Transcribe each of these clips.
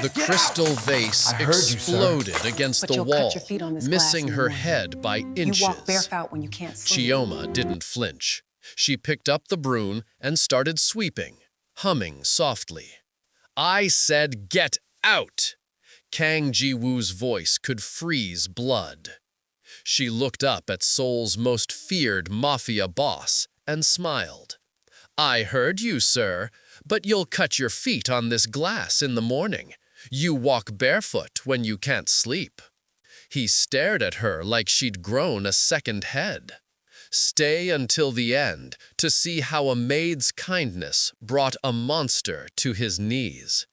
The crystal vase I heard you, sir. exploded against But the you'll wall, cut your feet on this missing glass in the her morning. head by You inches. walk barefoot when you can't sleep. Chioma didn't flinch. She picked up the broom and started sweeping, humming softly. "I said get out!" Kang Ji-woo's voice could freeze blood. She looked up at Seoul's most feared mafia boss and smiled. "I heard you, sir, but you'll cut your feet on this glass in the morning. You walk barefoot when you can't sleep." He stared at her like she'd grown a second head. Stay until the end to see how a maid's kindness brought a monster to his knees.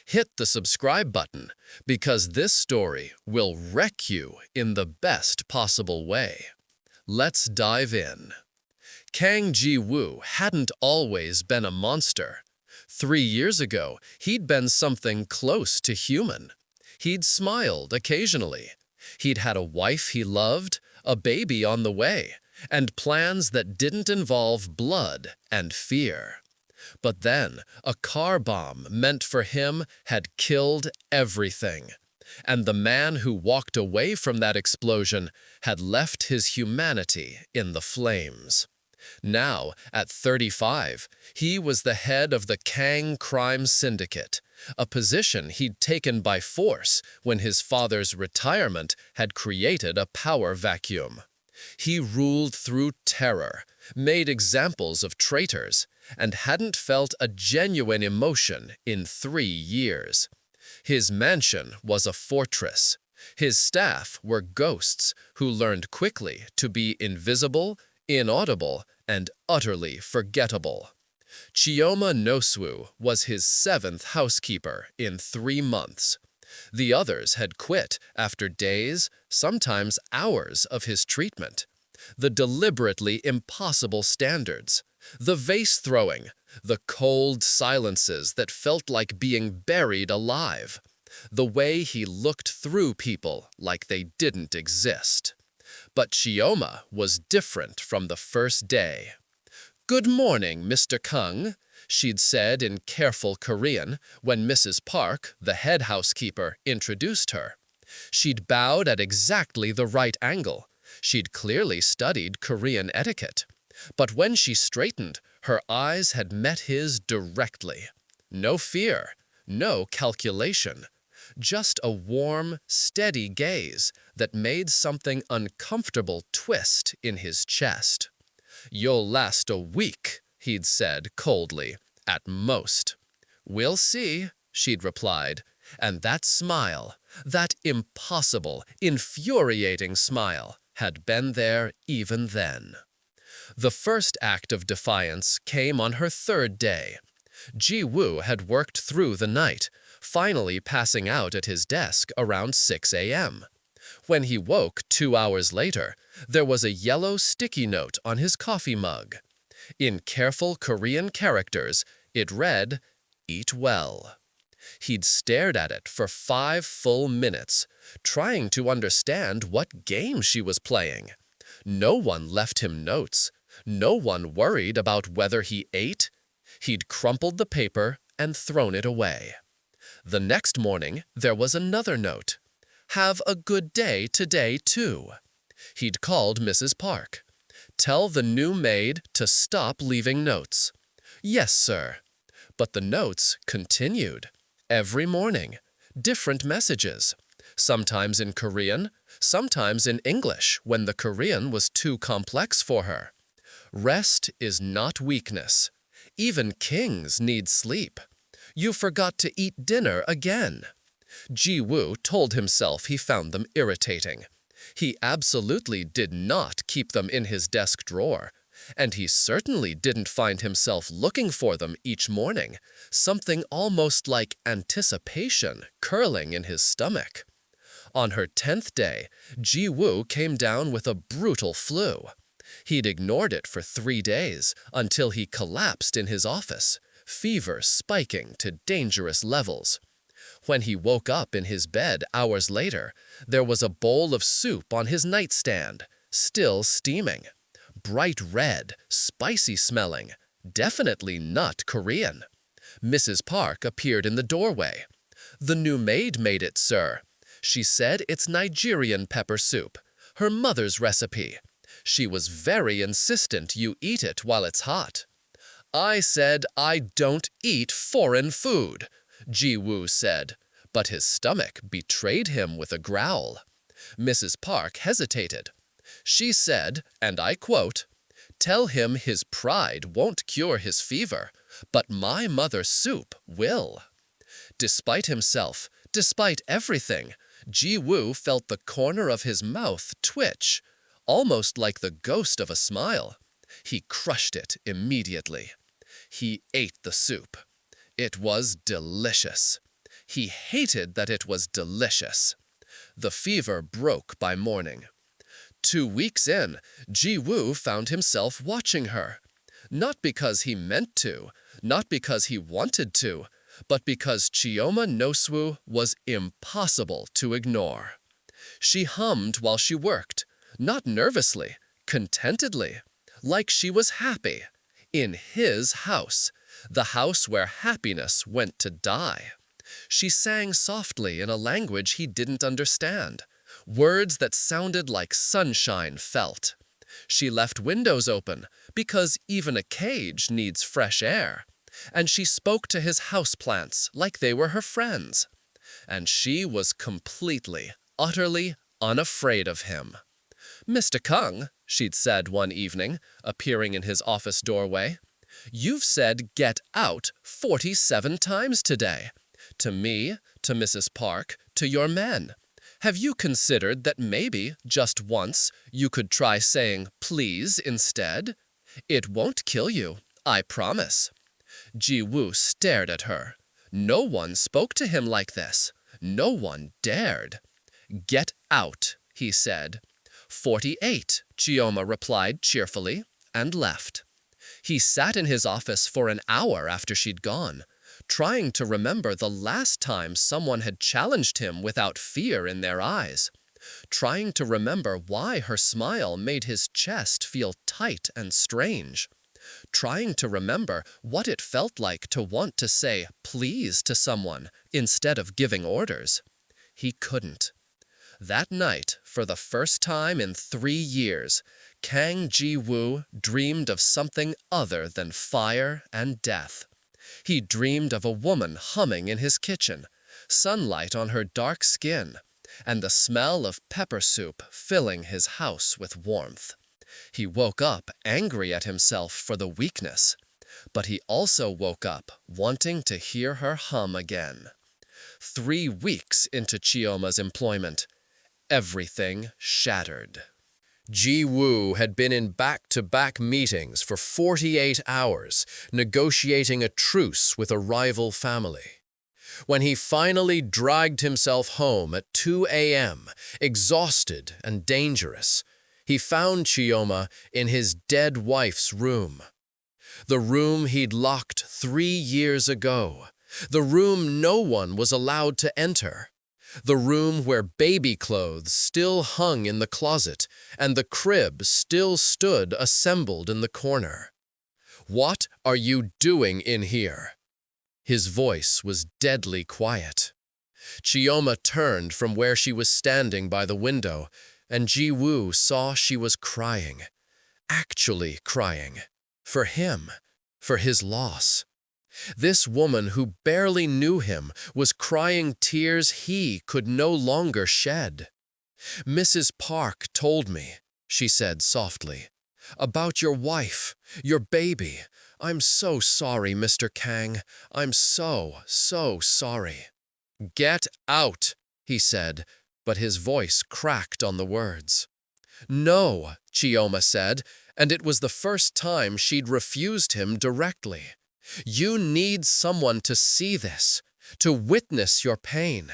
Hit the subscribe button because this story will wreck you in the best possible way. Let's dive in. Kang Ji-woo hadn't always been a monster. 3 years ago, he'd been something close to human. He'd smiled occasionally. He'd had a wife he loved, a baby on the way, and plans that didn't involve blood and fear. But then, a car bomb meant for him had killed everything. And the man who walked away from that explosion had left his humanity in the flames. Now, at 35, he was the head of the Kang crime syndicate, a position he'd taken by force when his father's retirement had created a power vacuum. He ruled through terror, made examples of traitors, and hadn't felt a genuine emotion in 3 years. His mansion was a fortress. His staff were ghosts who learned quickly to be invisible, inaudible, and utterly forgettable. Chioma Noswu was his 7th housekeeper in 3 months. The others had quit after days, sometimes hours of his treatment. The deliberately impossible standards, the vase throwing, the cold silences that felt like being buried alive, the way he looked through people like they didn't exist. But Chioma was different from the first day. "Good morning, Mr. Kang," she'd said in careful Korean when Mrs. Park, the head housekeeper, introduced her. She'd bowed at exactly the right angle. She'd clearly studied Korean etiquette. But when she straightened, her eyes had met his directly. No fear, no calculation. Just a warm, steady gaze that made something uncomfortable twist in his chest. "You'll last a week," he'd said coldly, "at most." "We'll see," she'd replied, and that smile, that impossible, infuriating smile, had been there even then. The first act of defiance came on her 3rd day. Ji-woo had worked through the night, finally passing out at his desk around 6 a.m. When he woke 2 hours later, there was a yellow sticky note on his coffee mug. In careful Korean characters, it read, "Eat well." He'd stared at it for 5 full minutes, trying to understand what game she was playing. No one left him notes. No one worried about whether he ate. He'd crumpled the paper and thrown it away. The next morning, there was another note. "Have a good day today, too." He'd called Mrs. Park. "Tell the new maid to stop leaving notes." "Yes, sir." But the notes continued. Every morning, different messages. Sometimes in Korean, sometimes in English when the Korean was too complex for her. Rest is not weakness. Even kings need sleep. You forgot to eat dinner again. Ji-woo told himself he found them irritating. He absolutely did not keep them in his desk drawer, and he certainly didn't find himself looking for them each morning, something almost like anticipation curling in his stomach. On her 10th day, Ji-woo came down with a brutal flu. He'd ignored it for 3 days until he collapsed in his office, fever spiking to dangerous levels. When he woke up in his bed hours later, there was a bowl of soup on his nightstand, still steaming. Bright red, spicy smelling, definitely not Korean. Mrs. Park appeared in the doorway. "The new maid made it, sir. She said it's Nigerian pepper soup, her mother's recipe. She was very insistent you eat it while it's hot." I said I don't eat foreign food, Ji-woo said, but his stomach betrayed him with a growl. Mrs. Park hesitated. She said, and I quote, "Tell him his pride won't cure his fever, but my mother's soup will." Despite himself, despite everything, Ji-woo felt the corner of his mouth twitch, almost like the ghost of a smile. He crushed it immediately. He ate the soup. It was delicious. He hated that it was delicious. The fever broke by morning. 2 weeks in, Ji-woo found himself watching her. Not because he meant to, not because he wanted to, but because Chioma no-soo was impossible to ignore. She hummed while she worked, not nervously, contentedly, like she was happy. In his house, the house where happiness went to die. She sang softly in a language he didn't understand, words that sounded like sunshine felt. She left windows open, because even a cage needs fresh air, and she spoke to his houseplants like they were her friends. And she was completely, utterly unafraid of him. "Mr. Kang," she'd said one evening, appearing in his office doorway, "you've said 'get out' 47 times today. To me, to Mrs. Park, to your men. Have you considered that maybe, just once, you could try saying 'please' instead? It won't kill you, I promise." Ji-woo stared at her. No one spoke to him like this. No one dared. "Get out," he said. 48, Chioma replied cheerfully, and left. He sat in his office for an hour after she'd gone, trying to remember the last time someone had challenged him without fear in their eyes, trying to remember why her smile made his chest feel tight and strange, trying to remember what it felt like to want to say please to someone instead of giving orders. He couldn't. That night, for the first time in 3 years, Kang Ji-woo dreamed of something other than fire and death. He dreamed of a woman humming in his kitchen, sunlight on her dark skin, and the smell of pepper soup filling his house with warmth. He woke up angry at himself for the weakness, but he also woke up wanting to hear her hum again. 3 weeks into Chioma's employment, everything shattered. Ji-woo had been in back-to-back meetings for 48 hours, negotiating a truce with a rival family. When he finally dragged himself home at 2 a.m., exhausted and dangerous, he found Chioma in his dead wife's room. The room he'd locked 3 years ago. The room no one was allowed to enter. The room where baby clothes still hung in the closet and the crib still stood assembled in the corner. "What are you doing in here?" His voice was deadly quiet. Chioma turned from where she was standing by the window, and Ji-woo saw she was crying. Actually crying. For him. For his loss. This woman who barely knew him was crying tears he could no longer shed. "Mrs. Park told me," she said softly, "about your wife, your baby. I'm so sorry, Mr. Kang. I'm so sorry." "Get out," he said, but his voice cracked on the words. "No," Chioma said, and it was the first time she'd refused him directly. "You need someone to see this, to witness your pain.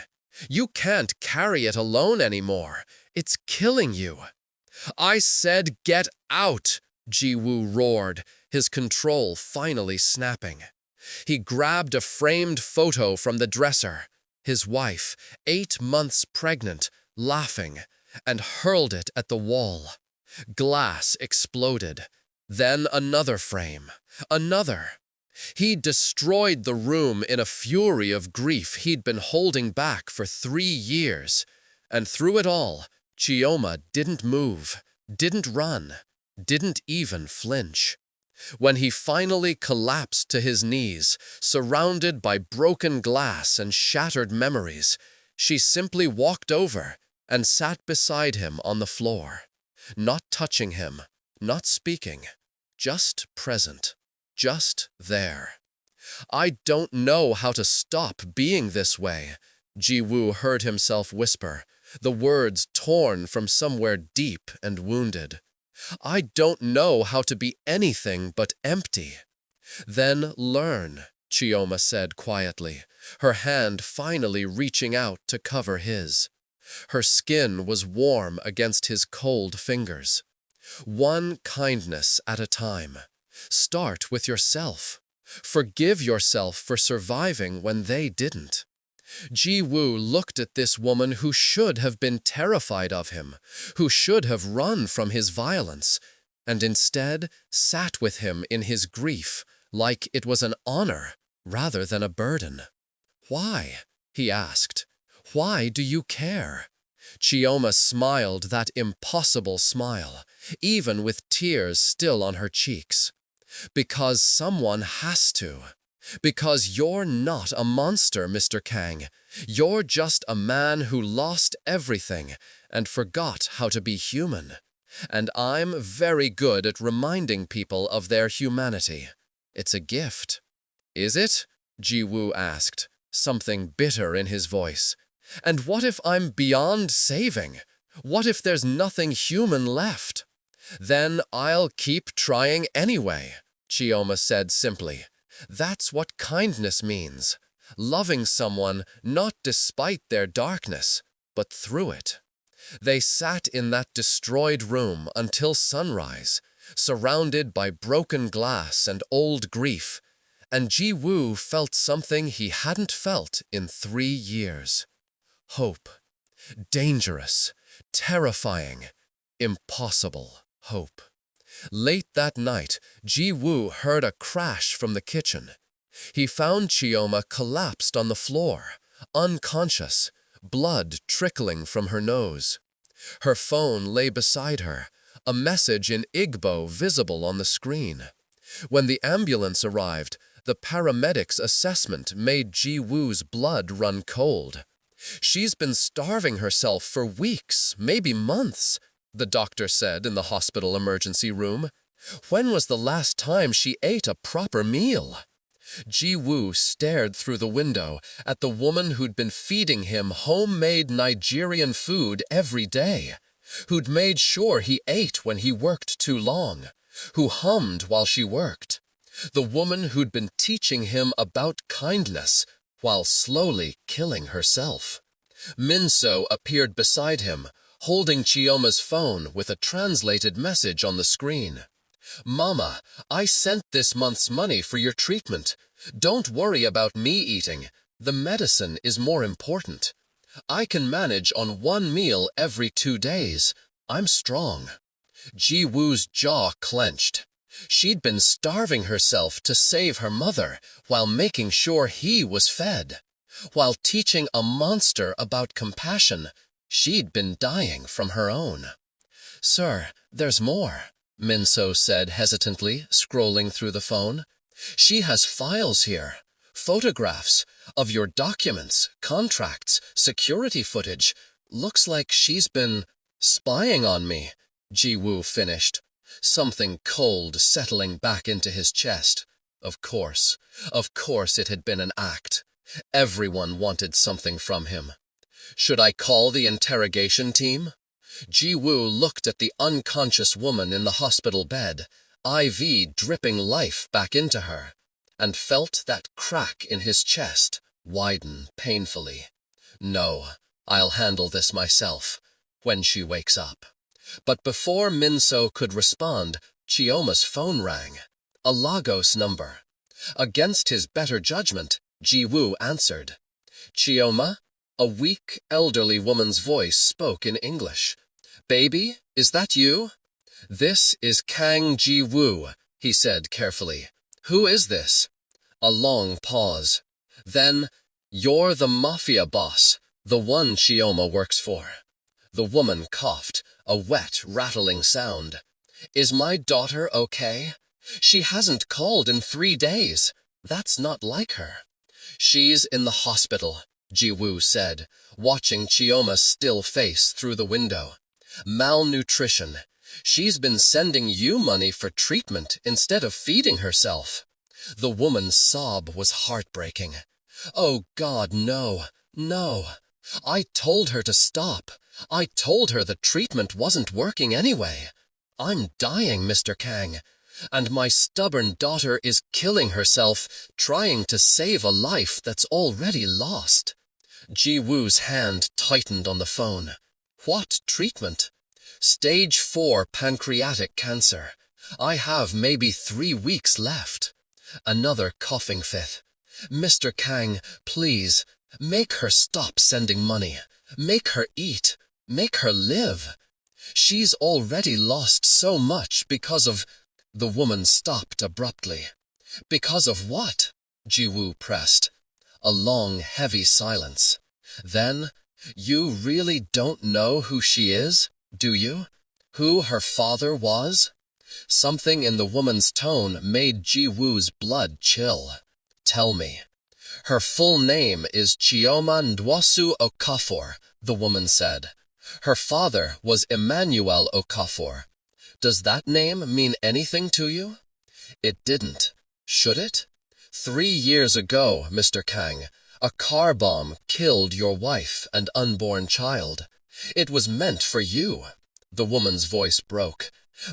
You can't carry it alone anymore. It's killing you." "I said get out," Ji-woo roared, his control finally snapping. He grabbed a framed photo from the dresser, his wife, 8 months pregnant, laughing, and hurled it at the wall. Glass exploded. Then another frame. Another. He destroyed the room in a fury of grief he'd been holding back for 3 years. And through it all, Chioma didn't move, didn't run, didn't even flinch. When he finally collapsed to his knees, surrounded by broken glass and shattered memories, she simply walked over and sat beside him on the floor, not touching him, not speaking, just present, just there. "I don't know how to stop being this way," Ji-woo heard himself whisper, the words torn from somewhere deep and wounded. "I don't know how to be anything but empty." "Then learn," Chioma said quietly, her hand finally reaching out to cover his. Her skin was warm against his cold fingers. "One kindness at a time. Start with yourself. Forgive yourself for surviving when they didn't." Ji-woo looked at this woman who should have been terrified of him, who should have run from his violence, and instead sat with him in his grief like it was an honor rather than a burden. "Why?" he asked. "Why do you care?" Chioma smiled that impossible smile, even with tears still on her cheeks. "Because someone has to. Because you're not a monster, Mr. Kang. You're just a man who lost everything and forgot how to be human. And I'm very good at reminding people of their humanity. It's a gift." "Is it?" Ji-woo asked, something bitter in his voice. "And what if I'm beyond saving? What if there's nothing human left?" "Then I'll keep trying anyway," Chioma said simply. "That's what kindness means. Loving someone not despite their darkness, but through it." They sat in that destroyed room until sunrise, surrounded by broken glass and old grief, and Ji-woo felt something he hadn't felt in 3 years. Hope. Dangerous, terrifying, impossible hope. Late that night, Ji-woo heard a crash from the kitchen. He found Chioma collapsed on the floor, unconscious, blood trickling from her nose. Her phone lay beside her, a message in Igbo visible on the screen. When the ambulance arrived, the paramedics' assessment made Ji-woo's blood run cold. "She's been starving herself for weeks, maybe months," the doctor said in the hospital emergency room. "When was the last time she ate a proper meal?" Ji-woo stared through the window at the woman who'd been feeding him homemade Nigerian food every day, who'd made sure he ate when he worked too long, who hummed while she worked. The woman who'd been teaching him about kindness while slowly killing herself. Min-so appeared beside him, holding Chioma's phone with a translated message on the screen. "Mama, I sent this month's money for your treatment. Don't worry about me eating. The medicine is more important. I can manage on 1 meal every 2 days. I'm strong." Ji-woo's jaw clenched. She'd been starving herself to save her mother while making sure he was fed. While teaching a monster about compassion, she'd been dying from her own. "Sir, there's more," Min-so said hesitantly, scrolling through the phone. "She has files here, photographs of your documents, contracts, security footage. Looks like she's been spying on me," Ji-woo finished, something cold settling back into his chest. Of course it had been an act. Everyone wanted something from him. "Should I call the interrogation team?" Ji-woo looked at the unconscious woman in the hospital bed, IV dripping life back into her, and felt that crack in his chest widen painfully. "No, I'll handle this myself, when she wakes up." But before Min-so could respond, Chioma's phone rang. A Lagos number. Against his better judgment, Ji-woo answered. "Chioma?" A weak, elderly woman's voice spoke in English. "Baby, is that you?" "This is Kang Ji-woo," he said carefully. "Who is this?" A long pause. Then, "You're the Mafia boss, the one Chioma works for." The woman coughed, a wet, rattling sound. "Is my daughter okay? She hasn't called in 3 days. That's not like her." "She's in the hospital," Ji-woo said, watching Chioma's still face through the window. "Malnutrition. She's been sending you money for treatment instead of feeding herself." The woman's sob was heartbreaking. "Oh God, no, no. I told her to stop. I told her the treatment wasn't working anyway. I'm dying, Mr. Kang. And my stubborn daughter is killing herself, trying to save a life that's already lost." Ji-woo's hand tightened on the phone. "What treatment?" "Stage 4 pancreatic cancer. I have maybe 3 weeks left." Another coughing fit. "Mr. Kang, please, make her stop sending money. Make her eat. Make her live. She's already lost so much because of—" The woman stopped abruptly. "Because of what?" Ji-woo pressed. A long, heavy silence. Then, "You really don't know who she is, do you? Who her father was?" Something in the woman's tone made Ji-woo's blood chill. "Tell me." "Her full name is Chioma Ndwasu Okafor," the woman said. "Her father was Emmanuel Okafor. Does that name mean anything to you?" It didn't. Should it? 3 years ago, Mr. Kang, a car bomb killed your wife and unborn child. It was meant for you. The woman's voice broke.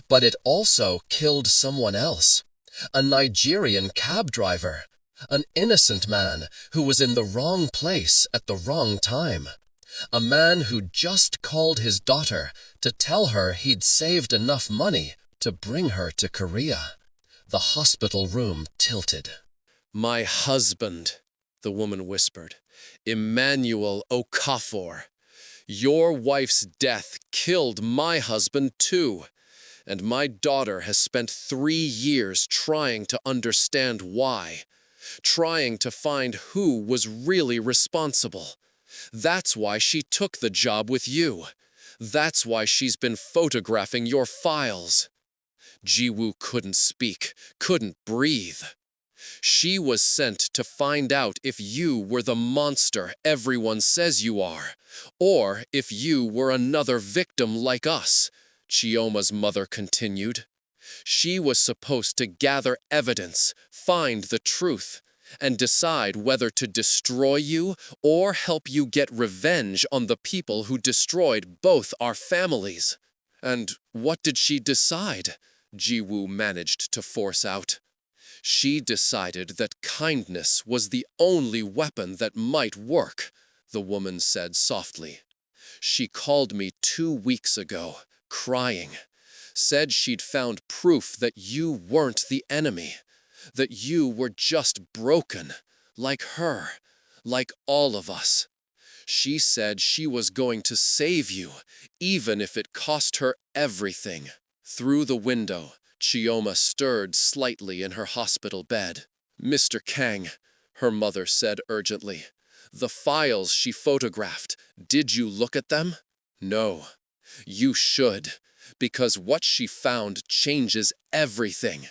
But it also killed someone else. A Nigerian cab driver. An innocent man who was in the wrong place at the wrong time. A man who just called his daughter to tell her he'd saved enough money to bring her to Korea. The hospital room tilted. "My husband," the woman whispered. "Emmanuel Okafor. Your wife's death killed my husband too. And my daughter has spent 3 years trying to understand why. Trying to find who was really responsible. That's why she took the job with you. That's why she's been photographing your files." Ji-woo couldn't speak, couldn't breathe. "She was sent to find out if you were the monster everyone says you are, or if you were another victim like us," Chioma's mother continued. "She was supposed to gather evidence, find the truth, and decide whether to destroy you or help you get revenge on the people who destroyed both our families." "And what did she decide?" Ji-woo managed to force out. "She decided that kindness was the only weapon that might work," the woman said softly. "She called me 2 weeks ago, crying. Said she'd found proof that you weren't the enemy, that you were just broken, like her, like all of us. She said she was going to save you, even if it cost her everything." Through the window, Chioma stirred slightly in her hospital bed. "Mr. Kang," her mother said urgently, "the files she photographed, did you look at them?" "No." "You should, because what she found changes everything.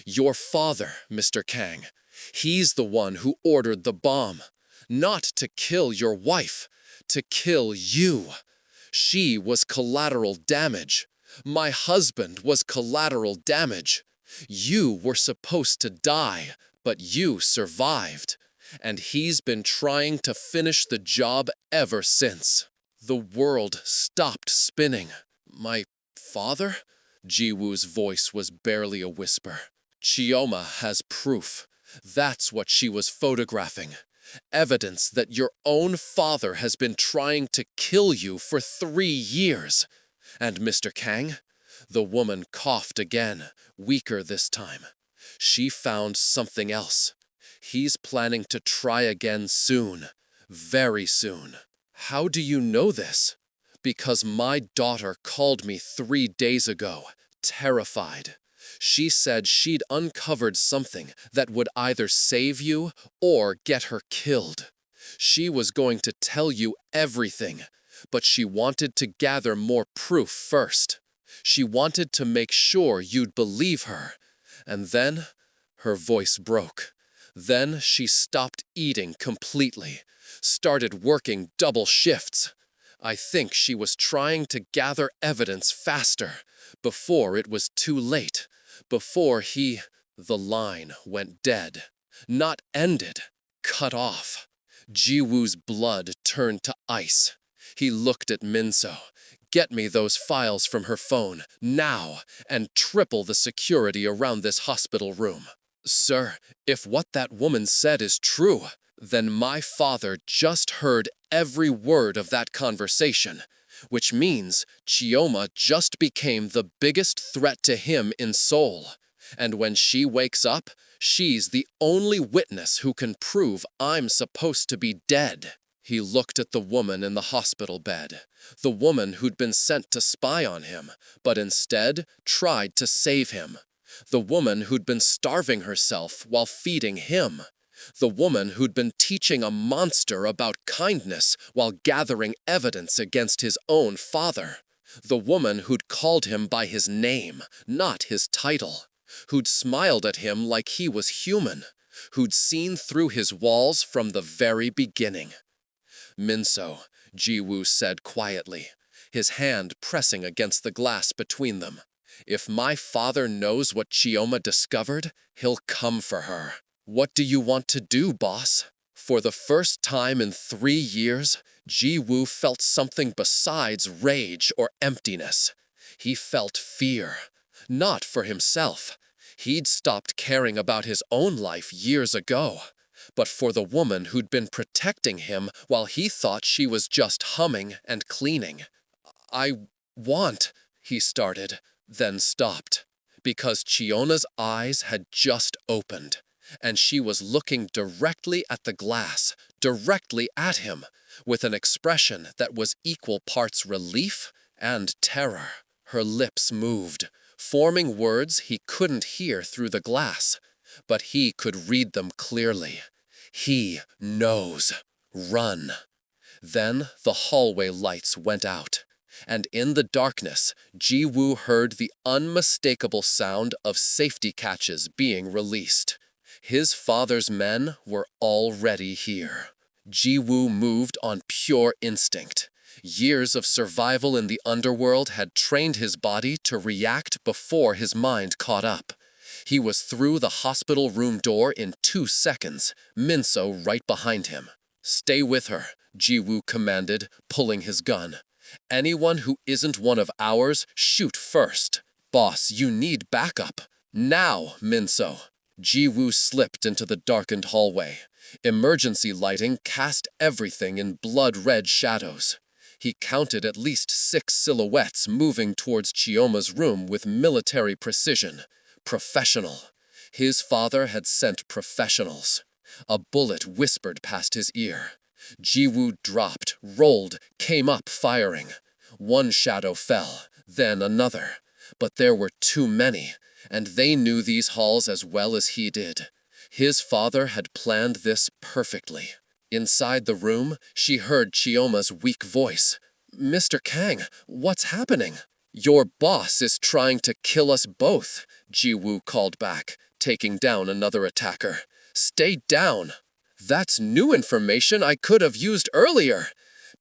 Your father, Mr. Kang, he's the one who ordered the bomb. Not to kill your wife, to kill you. She was collateral damage. My husband was collateral damage. You were supposed to die, but you survived. And he's been trying to finish the job ever since." The world stopped spinning. "My father?" Ji-woo's voice was barely a whisper. "Chioma has proof. That's what she was photographing. Evidence that your own father has been trying to kill you for 3 years. And Mr. Kang?" The woman coughed again, weaker this time. "She found something else. He's planning to try again soon. Very soon." "How do you know this?" "Because my daughter called me 3 days ago, terrified. She said she'd uncovered something that would either save you or get her killed. She was going to tell you everything, but she wanted to gather more proof first. She wanted to make sure you'd believe her. And then her voice broke. Then she stopped eating completely, started working double shifts. I think she was trying to gather evidence faster, before it was too late, before the line went dead. Not ended, cut off. Ji-woo's blood turned to ice. He looked at Minso. Get me those files from her phone, now, and triple the security around this hospital room. Sir, if what that woman said is true, then my father just heard every word of that conversation, which means Chioma just became the biggest threat to him in Seoul. And when she wakes up, she's the only witness who can prove I'm supposed to be dead. He looked at the woman in the hospital bed, the woman who'd been sent to spy on him, but instead tried to save him. The woman who'd been starving herself while feeding him. The woman who'd been teaching a monster about kindness while gathering evidence against his own father. The woman who'd called him by his name, not his title. Who'd smiled at him like he was human. Who'd seen through his walls from the very beginning. Minso, Ji-woo said quietly, his hand pressing against the glass between them. If my father knows what Chioma discovered, he'll come for her. What do you want to do, boss? For the first time in 3 years, Ji-woo felt something besides rage or emptiness. He felt fear. Not for himself. He'd stopped caring about his own life years ago. But for the woman who'd been protecting him while he thought she was just humming and cleaning. I want, he started, then stopped, because Chiona's eyes had just opened, and she was looking directly at the glass, directly at him, with an expression that was equal parts relief and terror. Her lips moved, forming words he couldn't hear through the glass, but he could read them clearly. He knows. Run. Then the hallway lights went out, and in the darkness, Ji-woo heard the unmistakable sound of safety catches being released. His father's men were already here. Ji-woo moved on pure instinct. Years of survival in the underworld had trained his body to react before his mind caught up. He was through the hospital room door in 2 seconds, Minso right behind him. Stay with her, Ji-woo commanded, pulling his gun. Anyone who isn't one of ours, shoot first. Boss, you need backup. Now, Minso. Ji-woo slipped into the darkened hallway. Emergency lighting cast everything in blood-red shadows. He counted at least 6 silhouettes moving towards Chioma's room with military precision. Professional. His father had sent professionals. A bullet whispered past his ear. Ji-woo dropped, rolled, came up firing. One shadow fell, then another. But there were too many, and they knew these halls as well as he did. His father had planned this perfectly. Inside the room, she heard Chioma's weak voice. Mr. Kang, what's happening? Your boss is trying to kill us both, Ji-woo called back, taking down another attacker. Stay down. That's new information I could have used earlier.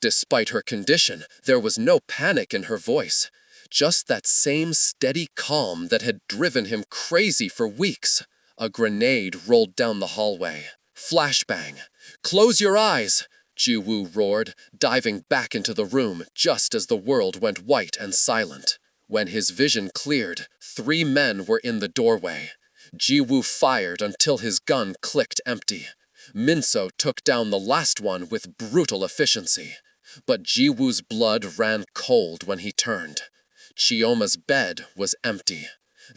Despite her condition, there was no panic in her voice. Just that same steady calm that had driven him crazy for weeks. A grenade rolled down the hallway. Flashbang. Close your eyes, Ji-woo roared, diving back into the room just as the world went white and silent. When his vision cleared, 3 men were in the doorway. Ji-woo fired until his gun clicked empty. Minso took down the last one with brutal efficiency. But Ji-woo's blood ran cold when he turned. Chioma's bed was empty.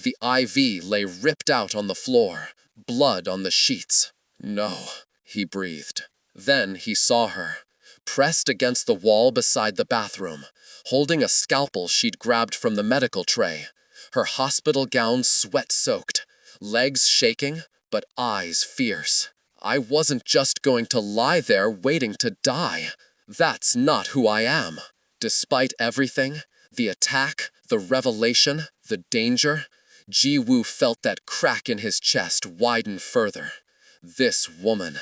The IV lay ripped out on the floor, blood on the sheets. No, he breathed. Then he saw her, pressed against the wall beside the bathroom, holding a scalpel she'd grabbed from the medical tray. her hospital gown sweat-soaked, legs shaking, but eyes fierce. I wasn't just going to lie there waiting to die. That's not who I am. Despite everything, the attack, the revelation, the danger, Ji-woo felt that crack in his chest widen further. This woman,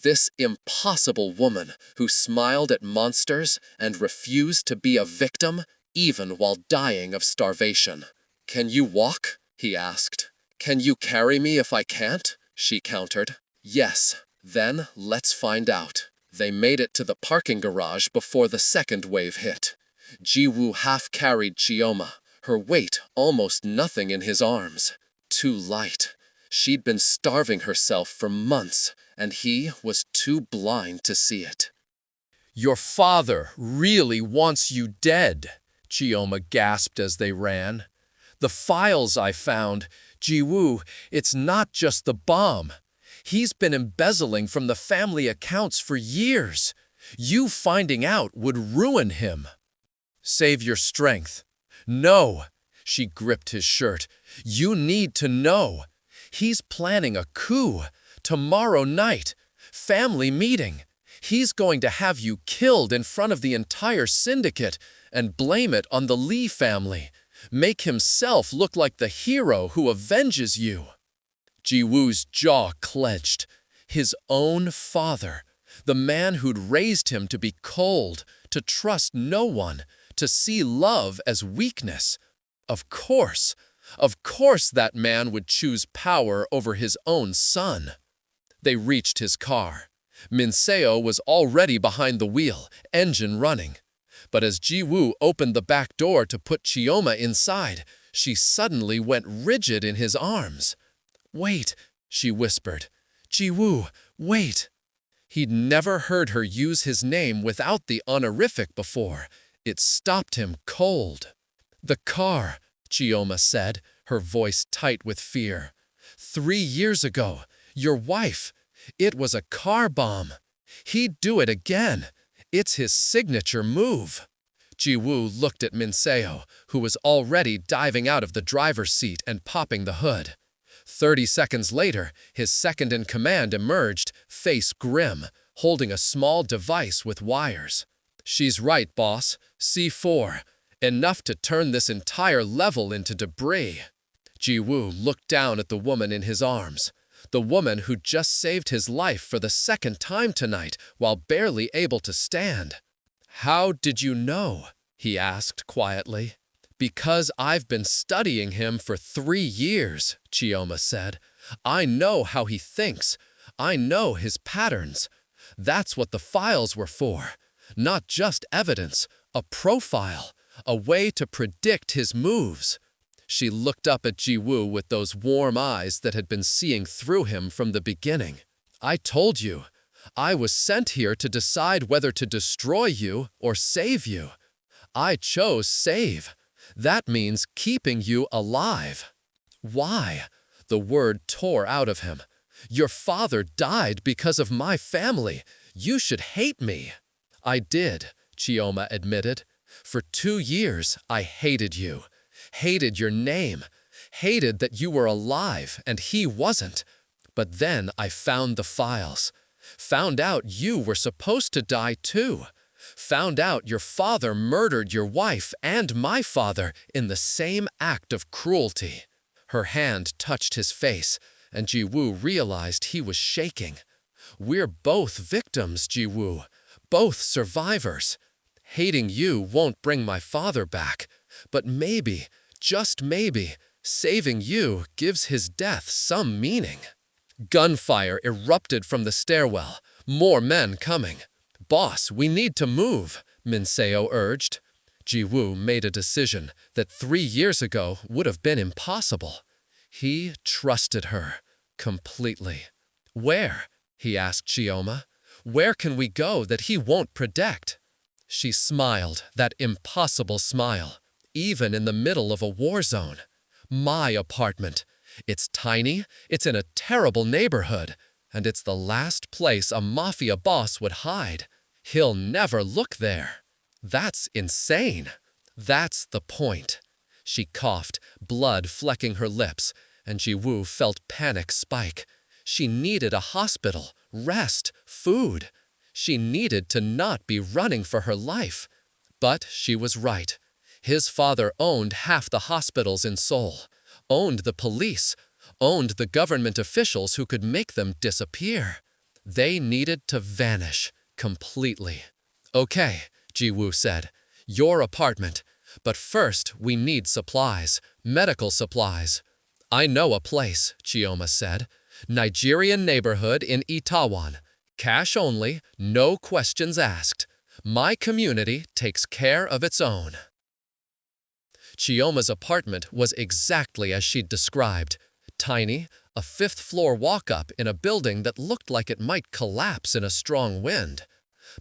this impossible woman who smiled at monsters and refused to be a victim even while dying of starvation. "Can you walk?" he asked. "Can you carry me if I can't?" she countered. "Yes, then let's find out." They made it to the parking garage before the second wave hit. Ji-woo half-carried Chioma, her weight almost nothing in his arms. Too light. She'd been starving herself for months, and he was too blind to see it. "Your father really wants you dead," Chioma gasped as they ran. "The files I found, Ji-woo, it's not just the bomb. He's been embezzling from the family accounts for years. You finding out would ruin him." "Save your strength." "No." She gripped his shirt. "You need to know. He's planning a coup. Tomorrow night. Family meeting. He's going to have you killed in front of the entire syndicate and blame it on the Lee family. Make himself look like the hero who avenges you." Ji-woo's jaw clenched. His own father, the man who'd raised him to be cold, to trust no one, to see love as weakness. Of course that man would choose power over his own son. They reached his car. Min-seo was already behind the wheel, engine running. But as Ji-woo opened the back door to put Chioma inside, she suddenly went rigid in his arms. "Wait," she whispered. "Ji-woo, wait." He'd never heard her use his name without the honorific before. It stopped him cold. "The car," Chioma said, her voice tight with fear. 3 years ago, your wife. It was a car bomb. He'd do it again. It's his signature move." Ji-woo looked at Min-seo, who was already diving out of the driver's seat and popping the hood. 30 seconds later, his second-in-command emerged, face grim, holding a small device with wires. "She's right, boss. C4. Enough to turn this entire level into debris." Ji-woo looked down at the woman in his arms. The woman who just saved his life for the second time tonight while barely able to stand. "How did you know?" he asked quietly. "Because I've been studying him for 3 years, Chioma said. "I know how he thinks. I know his patterns. That's what the files were for. Not just evidence, a profile, a way to predict his moves." She looked up at Ji-woo with those warm eyes that had been seeing through him from the beginning. "I told you. I was sent here to decide whether to destroy you or save you. I chose save. That means keeping you alive." "Why?" The word tore out of him. "Your father died because of my family. You should hate me." "I did," Chioma admitted. "For 2 years, I hated you. Hated your name. Hated that you were alive and he wasn't. But then I found the files. Found out you were supposed to die too. Found out your father murdered your wife and my father in the same act of cruelty." Her hand touched his face, and Ji-woo realized he was shaking. "We're both victims, Ji-woo. Both survivors. Hating you won't bring my father back, but maybe, just maybe, saving you gives his death some meaning." Gunfire erupted from the stairwell. More men coming. "Boss, we need to move," Min-seo urged. Ji-woo made a decision that 3 years ago would have been impossible. He trusted her completely. "Where?" he asked Chioma. "Where can we go that he won't protect?" She smiled, that impossible smile, even in the middle of a war zone. "My apartment. It's tiny, it's in a terrible neighborhood, and it's the last place a mafia boss would hide. He'll never look there." "That's insane." "That's the point." She coughed, blood flecking her lips, and Ji-woo felt panic spike. She needed a hospital, rest, food. She needed to not be running for her life. But she was right. His father owned half the hospitals in Seoul, owned the police, owned the government officials who could make them disappear. They needed to vanish completely. "Okay," Ji-woo said, "your apartment. But first, we need supplies, medical supplies." "I know a place," Chioma said. "Nigerian neighborhood in Itaewon. Cash only, no questions asked. My community takes care of its own." Chioma's apartment was exactly as she'd described. Tiny, a fifth-floor walk-up in a building that looked like it might collapse in a strong wind.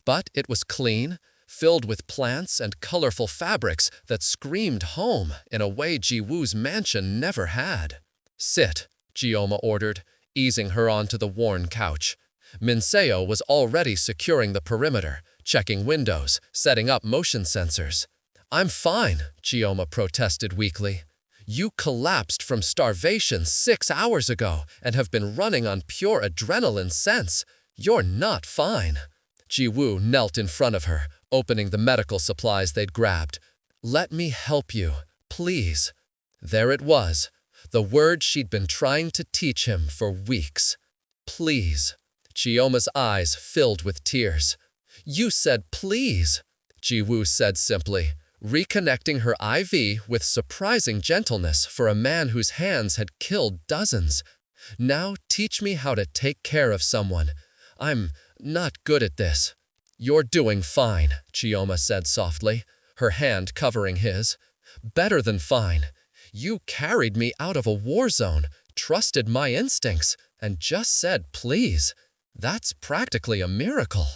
But it was clean, filled with plants and colorful fabrics that screamed home in a way Ji-woo's mansion never had. "Sit," Chioma ordered, easing her onto the worn couch. Min-seo was already securing the perimeter, checking windows, setting up motion sensors. "I'm fine," Chioma protested weakly. "You collapsed from starvation 6 hours ago and have been running on pure adrenaline since. You're not fine." Ji-woo knelt in front of her, opening the medical supplies they'd grabbed. "Let me help you, please." There it was, the word she'd been trying to teach him for weeks. "Please." Chioma's eyes filled with tears. "You said please," Ji-woo said simply, reconnecting her IV with surprising gentleness for a man whose hands had killed dozens. "Now teach me how to take care of someone. I'm not good at this." "You're doing fine," Chioma said softly, her hand covering his. "Better than fine. You carried me out of a war zone, trusted my instincts, and just said please. That's practically a miracle."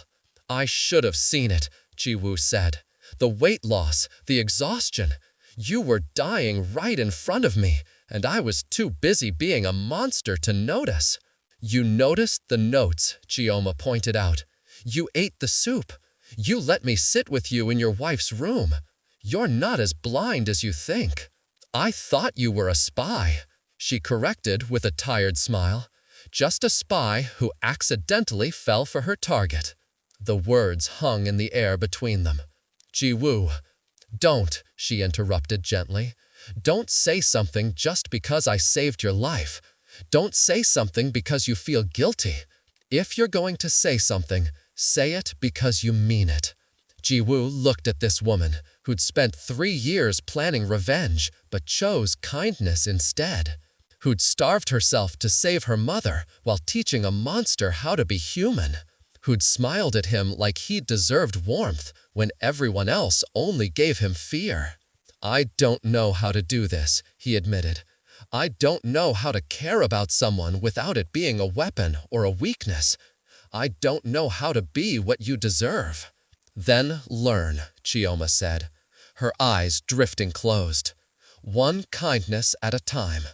"I should have seen it," Ji-woo said. "The weight loss, the exhaustion. You were dying right in front of me, and I was too busy being a monster to notice." "You noticed the notes," Chioma pointed out. "You ate the soup. You let me sit with you in your wife's room. You're not as blind as you think." "I thought you were a spy," she corrected with a tired smile. "Just a spy who accidentally fell for her target." The words hung in the air between them. "Ji-woo." "Don't," she interrupted gently. "Don't say something just because I saved your life. Don't say something because you feel guilty. If you're going to say something, say it because you mean it." Ji-woo looked at this woman, who'd spent 3 years planning revenge, but chose kindness instead. Who'd starved herself to save her mother while teaching a monster how to be human. Who'd smiled at him like he deserved warmth when everyone else only gave him fear. "I don't know how to do this," he admitted. "I don't know how to care about someone without it being a weapon or a weakness. I don't know how to be what you deserve." "Then learn," Chioma said, her eyes drifting closed. "One kindness at a time.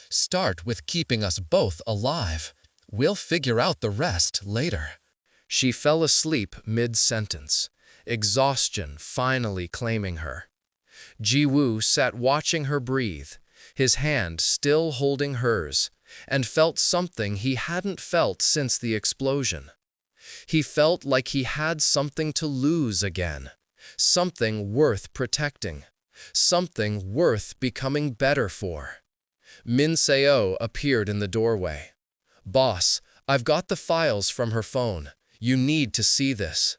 Start with keeping us both alive. We'll figure out the rest later." She fell asleep mid-sentence, exhaustion finally claiming her. Ji-woo sat watching her breathe, his hand still holding hers, and felt something he hadn't felt since the explosion. He felt like he had something to lose again, something worth protecting, something worth becoming better for. Min-seo appeared in the doorway. "Boss, I've got the files from her phone. You need to see this."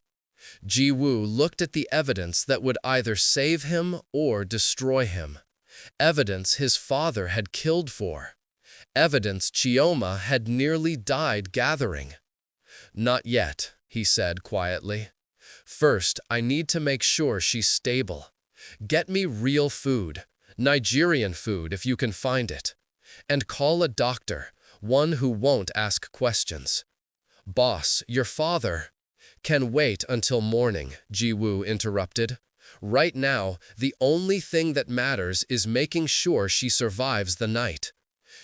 Ji-woo looked at the evidence that would either save him or destroy him. Evidence his father had killed for. Evidence Chioma had nearly died gathering. "Not yet," he said quietly. "First, I need to make sure she's stable. Get me real food, Nigerian food if you can find it. And call a doctor, one who won't ask questions." "Boss, your father—" "Can wait until morning," Ji-woo interrupted. "Right now, the only thing that matters is making sure she survives the night.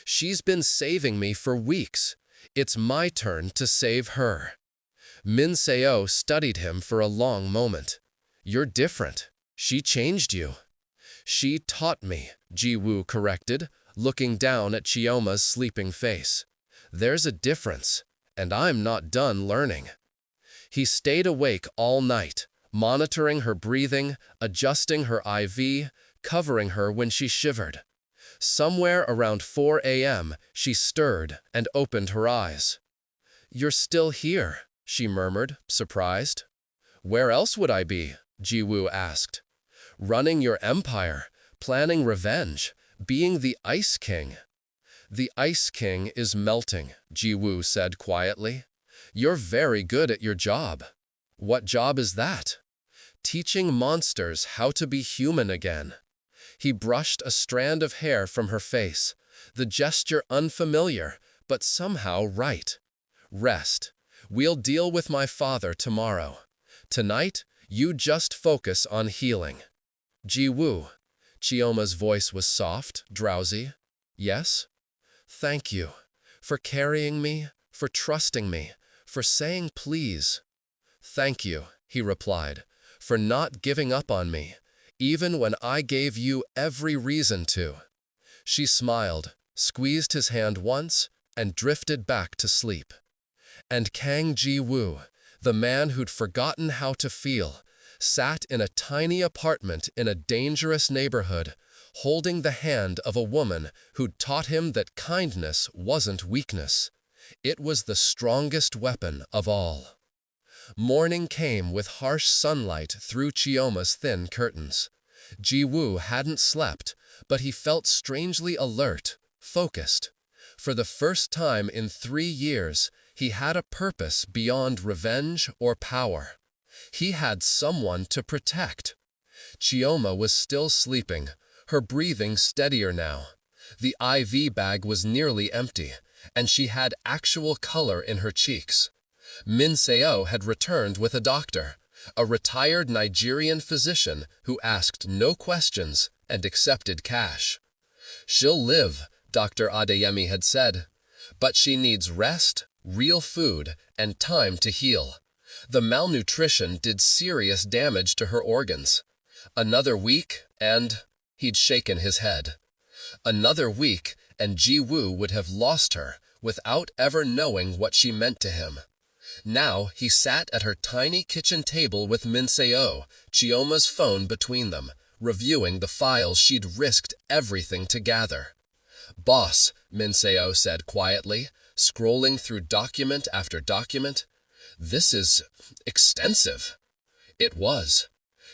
She's been saving me for weeks. It's my turn to save her." Min-seo studied him for a long moment. "You're different. She changed you." She taught me, Ji-woo corrected, looking down at Chioma's sleeping face. There's a difference, and I'm not done learning. He stayed awake all night, monitoring her breathing, adjusting her IV, covering her when she shivered. Somewhere around 4 a.m., she stirred and opened her eyes. "You're still here," she murmured, surprised. "Where else would I be?" Ji-woo asked. "Running your empire, planning revenge, being the Ice King." "The Ice King is melting," Ji-woo said quietly. "You're very good at your job." "What job is that?" "Teaching monsters how to be human again." He brushed a strand of hair from her face, the gesture unfamiliar, but somehow right. "Rest. We'll deal with my father tomorrow. Tonight, you just focus on healing." "Ji-woo." Chioma's voice was soft, drowsy. "Yes?" "Thank you. For carrying me, for trusting me, for saying please." "Thank you," he replied, "for not giving up on me, even when I gave you every reason to." She smiled, squeezed his hand once, and drifted back to sleep. And Kang Ji-woo, the man who'd forgotten how to feel, sat in a tiny apartment in a dangerous neighborhood, holding the hand of a woman who'd taught him that kindness wasn't weakness. It was the strongest weapon of all. Morning came with harsh sunlight through Chioma's thin curtains. Ji-woo hadn't slept, but he felt strangely alert, focused. For the first time in 3 years, he had a purpose beyond revenge or power. He had someone to protect. Chioma was still sleeping, her breathing steadier now. The IV bag was nearly empty, and she had actual color in her cheeks. Min-seo had returned with a doctor, a retired Nigerian physician who asked no questions and accepted cash. "She'll live," Dr. Adeyemi had said, "but she needs rest, real food, and time to heal." The malnutrition did serious damage to her organs. Another week, and he'd shaken his head. Another week, and Ji-woo would have lost her without ever knowing what she meant to him. Now he sat at her tiny kitchen table with Min-seo, Chioma's phone between them, reviewing the files she'd risked everything to gather. "Boss," Min-seo said quietly, scrolling through document after document, "this is extensive." It was.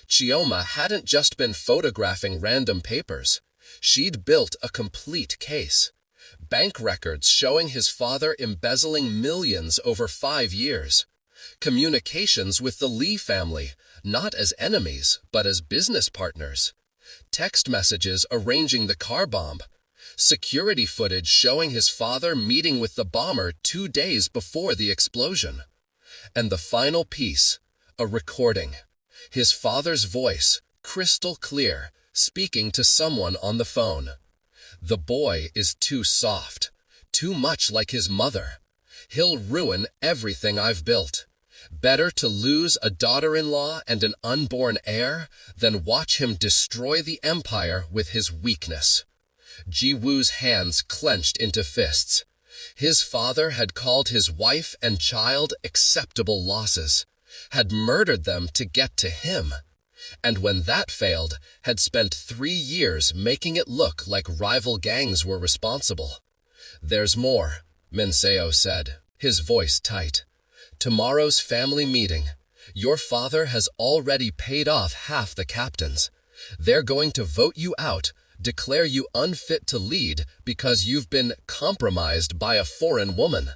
Chioma hadn't just been photographing random papers. She'd built a complete case. Bank records showing his father embezzling millions over 5 years. Communications with the Lee family, not as enemies, but as business partners. Text messages arranging the car bomb. Security footage showing his father meeting with the bomber 2 days before the explosion. And the final piece, a recording. His father's voice, crystal clear, speaking to someone on the phone. "The boy is too soft, too much like his mother. He'll ruin everything I've built. Better to lose a daughter-in-law and an unborn heir than watch him destroy the empire with his weakness." Ji-woo's hands clenched into fists. His father had called his wife and child acceptable losses, had murdered them to get to him. And when that failed, had spent 3 years making it look like rival gangs were responsible. "There's more," Min-seo said, his voice tight. "Tomorrow's family meeting. Your father has already paid off half the captains. They're going to vote you out, declare you unfit to lead because you've been compromised by a foreign woman."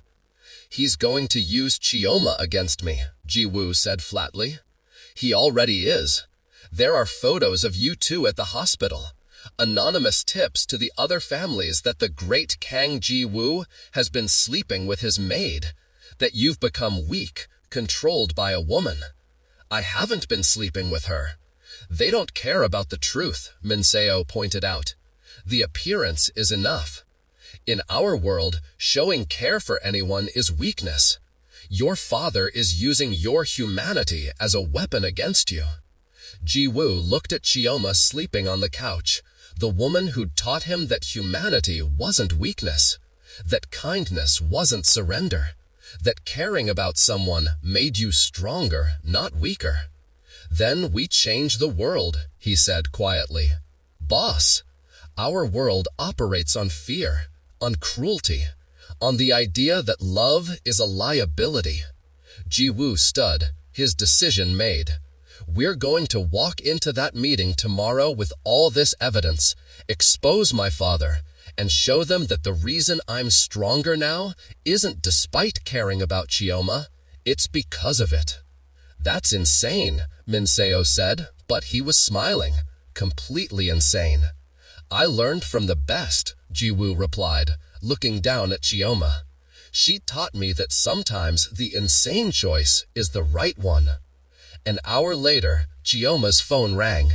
"He's going to use Chioma against me," Ji-woo said flatly. "He already is. There are photos of you two at the hospital. Anonymous tips to the other families that the great Kang Ji-woo has been sleeping with his maid, that you've become weak, controlled by a woman. I haven't been sleeping with her. They don't care about the truth," Min-seo pointed out. "The appearance is enough. In our world, showing care for anyone is weakness. Your father is using your humanity as a weapon against you." Ji-woo looked at Chioma sleeping on the couch, the woman who'd taught him that humanity wasn't weakness, that kindness wasn't surrender, that caring about someone made you stronger, not weaker. Then we change the world, he said quietly. Boss, our world operates on fear, on cruelty, on the idea that love is a liability. Ji-woo stood, his decision made. We're going to walk into that meeting tomorrow with all this evidence, expose my father, and show them that the reason I'm stronger now isn't despite caring about Chioma, it's because of it. That's insane, Minseo said, but he was smiling. Completely insane. I learned from the best, Ji-woo replied, looking down at Chioma. She taught me that sometimes the insane choice is the right one. An hour later, Chioma's phone rang.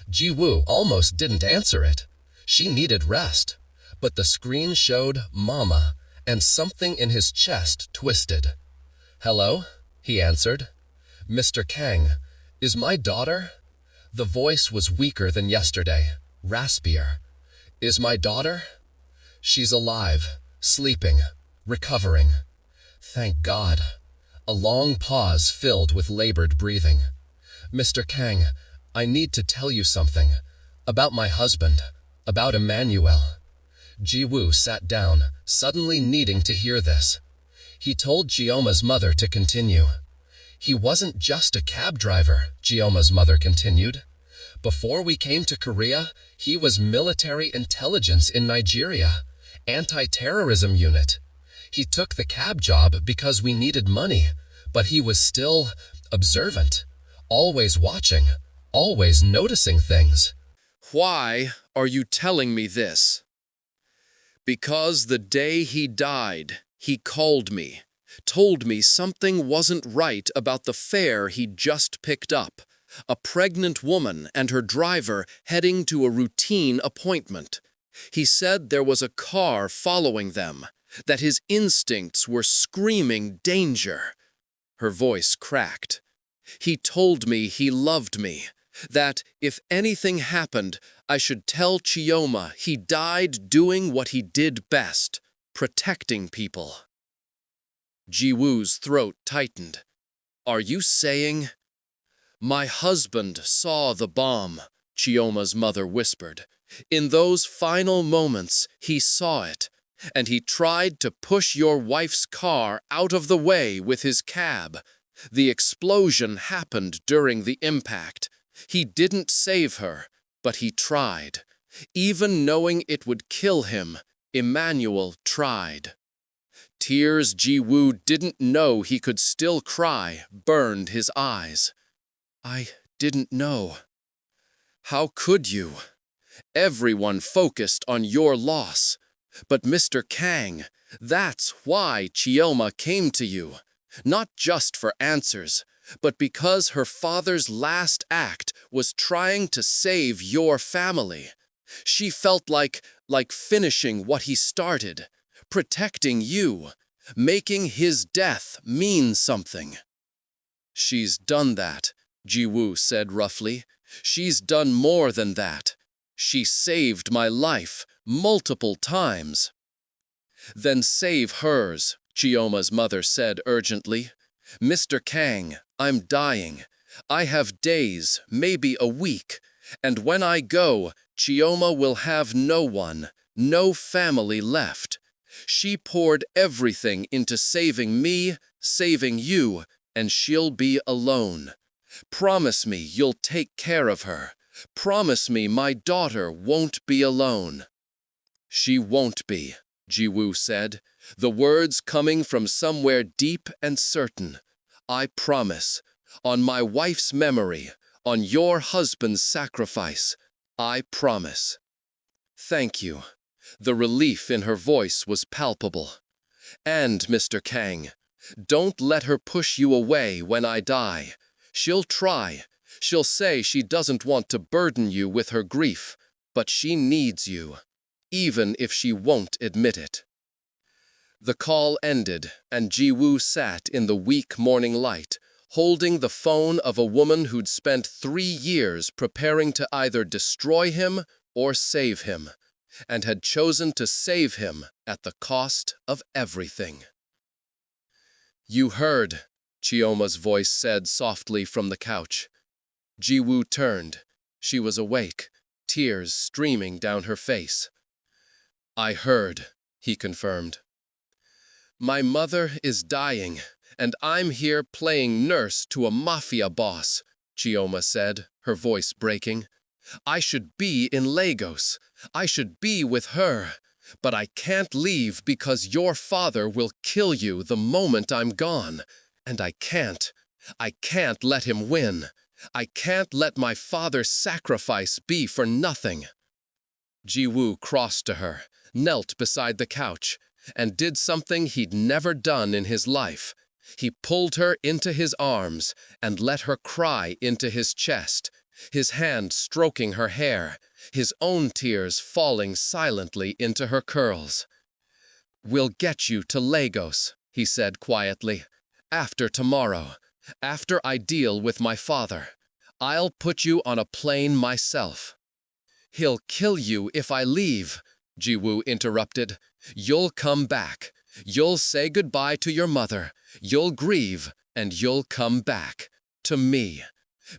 Ji-woo almost didn't answer it. She needed rest. But the screen showed Mama, and something in his chest twisted. Hello? He answered. Mr. Kang, is my daughter? The voice was weaker than yesterday, raspier. Is my daughter? She's alive, sleeping, recovering. Thank God. A long pause filled with labored breathing. Mr. Kang, I need to tell you something. About my husband. About Emmanuel. Ji-woo sat down, suddenly needing to hear this. He told Chioma's mother to continue. He wasn't just a cab driver, Chioma's mother continued. Before we came to Korea, he was military intelligence in Nigeria, anti-terrorism unit. He took the cab job because we needed money, but he was still observant, always watching, always noticing things. Why are you telling me this? Because the day he died, he called me, told me something wasn't right about the fare he'd just picked up, a pregnant woman and her driver heading to a routine appointment. He said there was a car following them, that his instincts were screaming danger. Her voice cracked. He told me he loved me, that if anything happened, I should tell Chioma he died doing what he did best, protecting people. Ji-woo's throat tightened. Are you saying? My husband saw the bomb, Chioma's mother whispered. In those final moments, he saw it, and he tried to push your wife's car out of the way with his cab. The explosion happened during the impact. He didn't save her, but he tried. Even knowing it would kill him, Emmanuel tried. Tears Ji-woo didn't know he could still cry burned his eyes. I didn't know. How could you? Everyone focused on your loss. But Mr. Kang, that's why Chioma came to you. Not just for answers, but because her father's last act was trying to save your family. She felt like finishing what he started, protecting you, making his death mean something. She's done that, Ji-woo said roughly. She's done more than that. She saved my life multiple times. Then save hers, Chioma's mother said urgently. Mr. Kang, I'm dying. I have days, maybe a week, and when I go, Chioma will have no one, no family left. She poured everything into saving me, saving you, and she'll be alone. Promise me you'll take care of her. Promise me my daughter won't be alone. She won't be, Ji-woo said, the words coming from somewhere deep and certain. I promise. On my wife's memory, on your husband's sacrifice, I promise. Thank you. The relief in her voice was palpable. And, Mr. Kang, don't let her push you away when I die. She'll try. She'll say she doesn't want to burden you with her grief, but she needs you, even if she won't admit it. The call ended, and Ji-woo sat in the weak morning light, holding the phone of a woman who'd spent 3 years preparing to either destroy him or save him, and had chosen to save him at the cost of everything. "You heard," Chioma's voice said softly from the couch. Ji-woo turned. She was awake, tears streaming down her face. "I heard," he confirmed. "My mother is dying, and I'm here playing nurse to a mafia boss," Chioma said, her voice breaking. "I should be in Lagos. I should be with her. But I can't leave because your father will kill you the moment I'm gone. And I can't let him win. I can't let my father's sacrifice be for nothing." Ji-woo crossed to her, knelt beside the couch, and did something he'd never done in his life. He pulled her into his arms and let her cry into his chest, his hand stroking her hair, his own tears falling silently into her curls. "We'll get you to Lagos," he said quietly. "After tomorrow, after I deal with my father, I'll put you on a plane myself." "He'll kill you if I leave," Ji-woo interrupted. "You'll come back. You'll say goodbye to your mother. You'll grieve, and you'll come back. To me.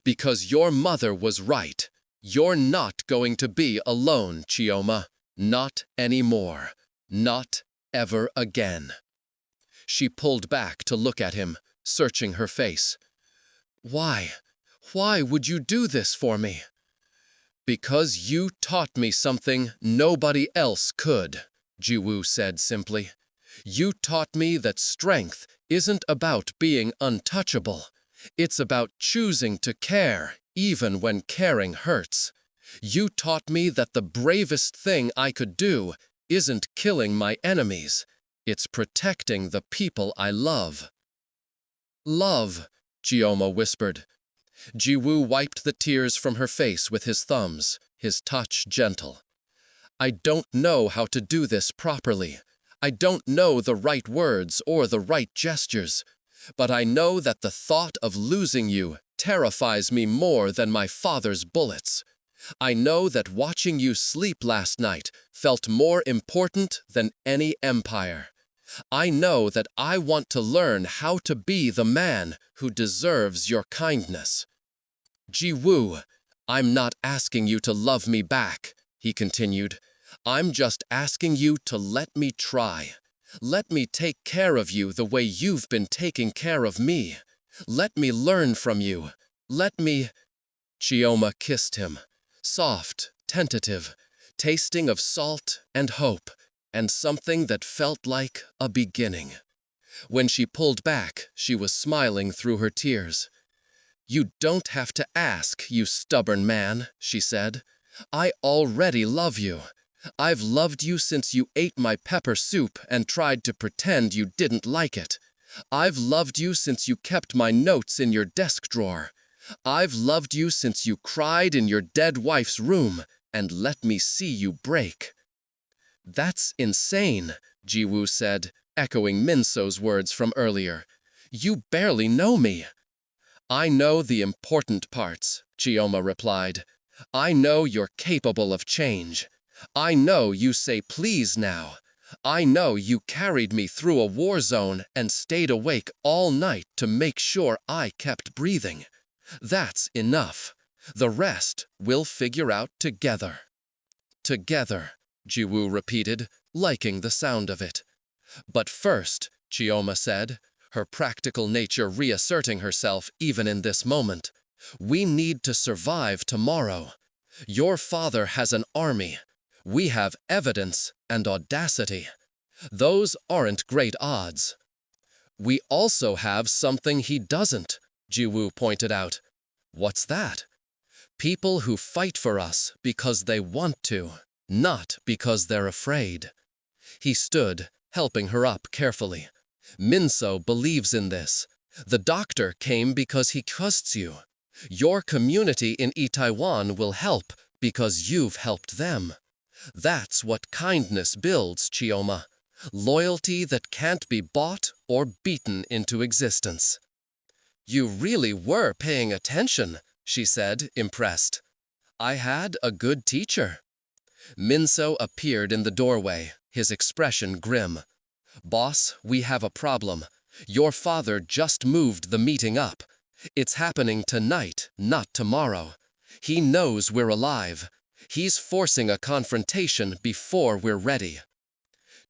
Because your mother was right. You're not going to be alone, Chioma. Not anymore. Not ever again." She pulled back to look at him, searching her face. "Why? Why would you do this for me?" "Because you taught me something nobody else could," Ji-woo said simply. "You taught me that strength isn't about being untouchable. It's about choosing to care, even when caring hurts. You taught me that the bravest thing I could do isn't killing my enemies. It's protecting the people I love." "Love," Chioma whispered. Ji-woo wiped the tears from her face with his thumbs, his touch gentle. "I don't know how to do this properly. I don't know the right words or the right gestures, but I know that the thought of losing you terrifies me more than my father's bullets. I know that watching you sleep last night felt more important than any empire. I know that I want to learn how to be the man who deserves your kindness." "Ji-woo, I'm not asking you to love me back," he continued. "I'm just asking you to let me try. Let me take care of you the way you've been taking care of me. Let me learn from you. Let me—" Chioma kissed him, soft, tentative, tasting of salt and hope, and something that felt like a beginning. When she pulled back, she was smiling through her tears. "You don't have to ask, you stubborn man," she said. "I already love you. I've loved you since you ate my pepper soup and tried to pretend you didn't like it. I've loved you since you kept my notes in your desk drawer. I've loved you since you cried in your dead wife's room and let me see you break." "That's insane," Ji-woo said, echoing Minso's words from earlier. "You barely know me." "I know the important parts," Chioma replied. "I know you're capable of change. I know you say please now. I know you carried me through a war zone and stayed awake all night to make sure I kept breathing. That's enough. The rest we'll figure out together." "Together," Ji-woo repeated, liking the sound of it. "But first," Chioma said, her practical nature reasserting herself even in this moment, "we need to survive tomorrow. Your father has an army. We have evidence and audacity. Those aren't great odds." "We also have something he doesn't," Ji-woo pointed out. "What's that?" "People who fight for us because they want to, not because they're afraid." He stood, helping her up carefully. "Minso believes in this. The doctor came because he trusts you. Your community in Itaewon will help because you've helped them. That's what kindness builds, Chioma. Loyalty that can't be bought or beaten into existence." You really were paying attention, she said, impressed. I had a good teacher. Minso appeared in the doorway, his expression grim. Boss, we have a problem. Your father just moved the meeting up. It's happening tonight, not tomorrow. He knows we're alive. He's forcing a confrontation before we're ready.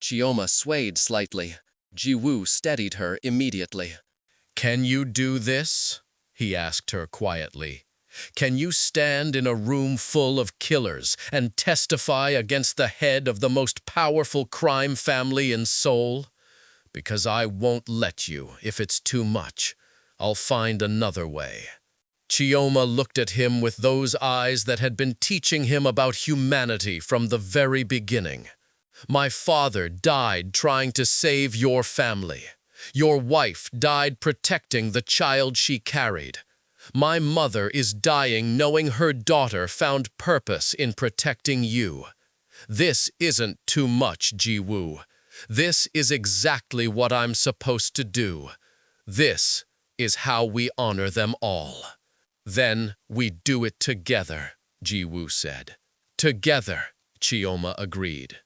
Chioma swayed slightly. Ji-woo steadied her immediately. Can you do this? He asked her quietly. Can you stand in a room full of killers and testify against the head of the most powerful crime family in Seoul? Because I won't let you if it's too much. I'll find another way. Chioma looked at him with those eyes that had been teaching him about humanity from the very beginning. My father died trying to save your family. Your wife died protecting the child she carried. My mother is dying knowing her daughter found purpose in protecting you. This isn't too much, Ji-woo. This is exactly what I'm supposed to do. This is how we honor them all. Then we do it together, Ji-woo said. Together, Chioma agreed.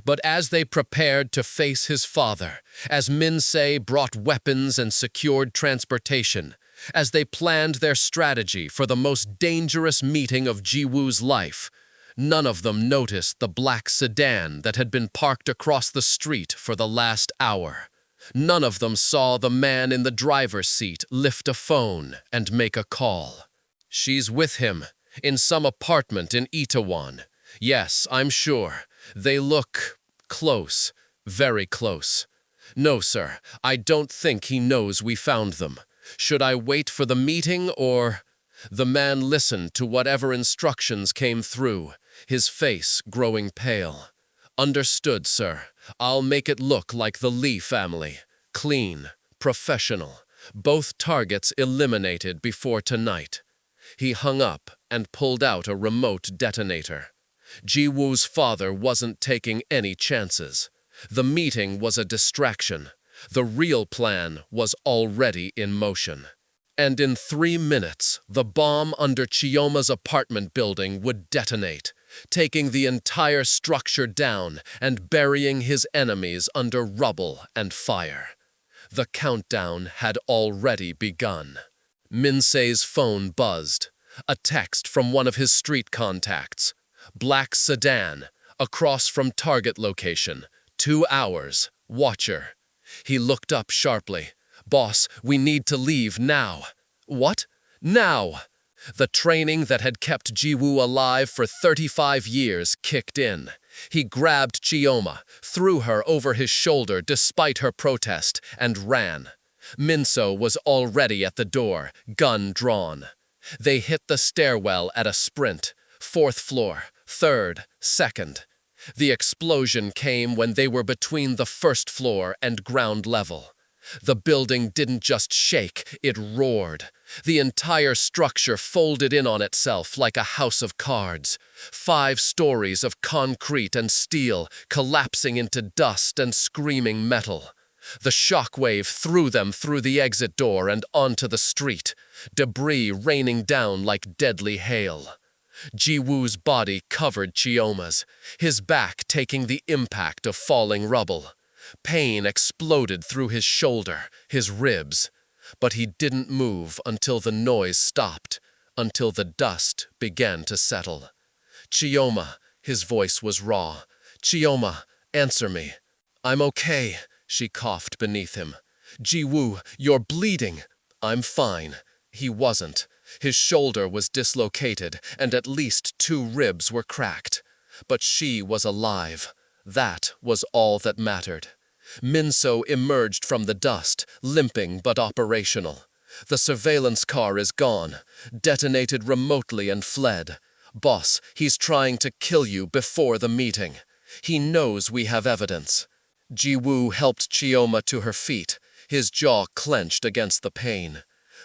But as they prepared to face his father, as Min-se brought weapons and secured transportation, as they planned their strategy for the most dangerous meeting of Ji-woo's life, none of them noticed the black sedan that had been parked across the street for the last hour. None of them saw the man in the driver's seat lift a phone and make a call. She's with him, in some apartment in Itaewon. Yes, I'm sure. They look close, very close. No, sir, I don't think he knows we found them. Should I wait for the meeting or— The man listened to whatever instructions came through, his face growing pale. Understood, sir. I'll make it look like the Lee family. Clean, professional. Both targets eliminated before tonight. He hung up and pulled out a remote detonator. Ji-woo's father wasn't taking any chances. The meeting was a distraction. The real plan was already in motion. And in 3 minutes, the bomb under Chioma's apartment building would detonate, taking the entire structure down and burying his enemies under rubble and fire. The countdown had already begun. Min-se's phone buzzed. A text from one of his street contacts. Black sedan, across from target location. 2 hours. Watcher. He looked up sharply. Boss, we need to leave now. What? Now! The training that had kept Ji-woo alive for 35 years kicked in. He grabbed Chioma, threw her over his shoulder despite her protest, and ran. Minso was already at the door, gun drawn. They hit the stairwell at a sprint. 4th floor, 3rd, 2nd. The explosion came when they were between the 1st floor and ground level. The building didn't just shake, it roared. The entire structure folded in on itself like a house of cards. 5 stories of concrete and steel collapsing into dust and screaming metal. The shockwave threw them through the exit door and onto the street, debris raining down like deadly hail. Ji-woo's body covered Chioma's, his back taking the impact of falling rubble. Pain exploded through his shoulder, his ribs. But he didn't move until the noise stopped, until the dust began to settle. Chioma, his voice was raw. Chioma, answer me. I'm okay, she coughed beneath him. Ji-woo, you're bleeding. I'm fine. He wasn't. His shoulder was dislocated, and at least 2 ribs were cracked. But she was alive. That was all that mattered. Minso emerged from the dust, limping but operational. The surveillance car is gone, detonated remotely and fled. Boss, he's trying to kill you before the meeting. He knows we have evidence. Ji-woo helped Chioma to her feet, his jaw clenched against the pain.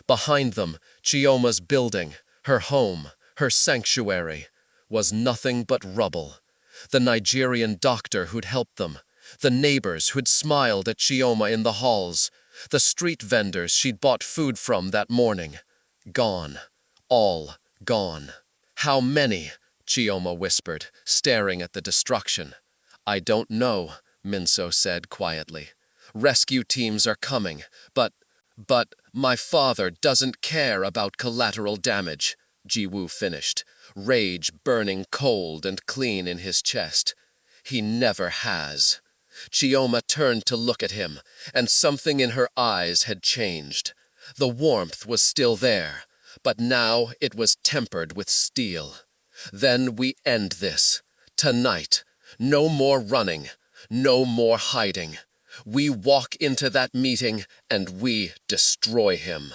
Behind them, Chioma's building, her home, her sanctuary, was nothing but rubble. The Nigerian doctor who'd helped them, the neighbors who'd smiled at Chioma in the halls, The street vendors she'd bought food from that morning. Gone. All gone. How many? Chioma whispered, staring at the destruction. I don't know, Minso said quietly. Rescue teams are coming, but my father doesn't care about collateral damage, Ji-woo finished, rage burning cold and clean in his chest. He never has. Chioma turned to look at him, and something in her eyes had changed. The warmth was still there, but now it was tempered with steel. Then we end this. Tonight. No more running. No more hiding. We walk into that meeting and we destroy him.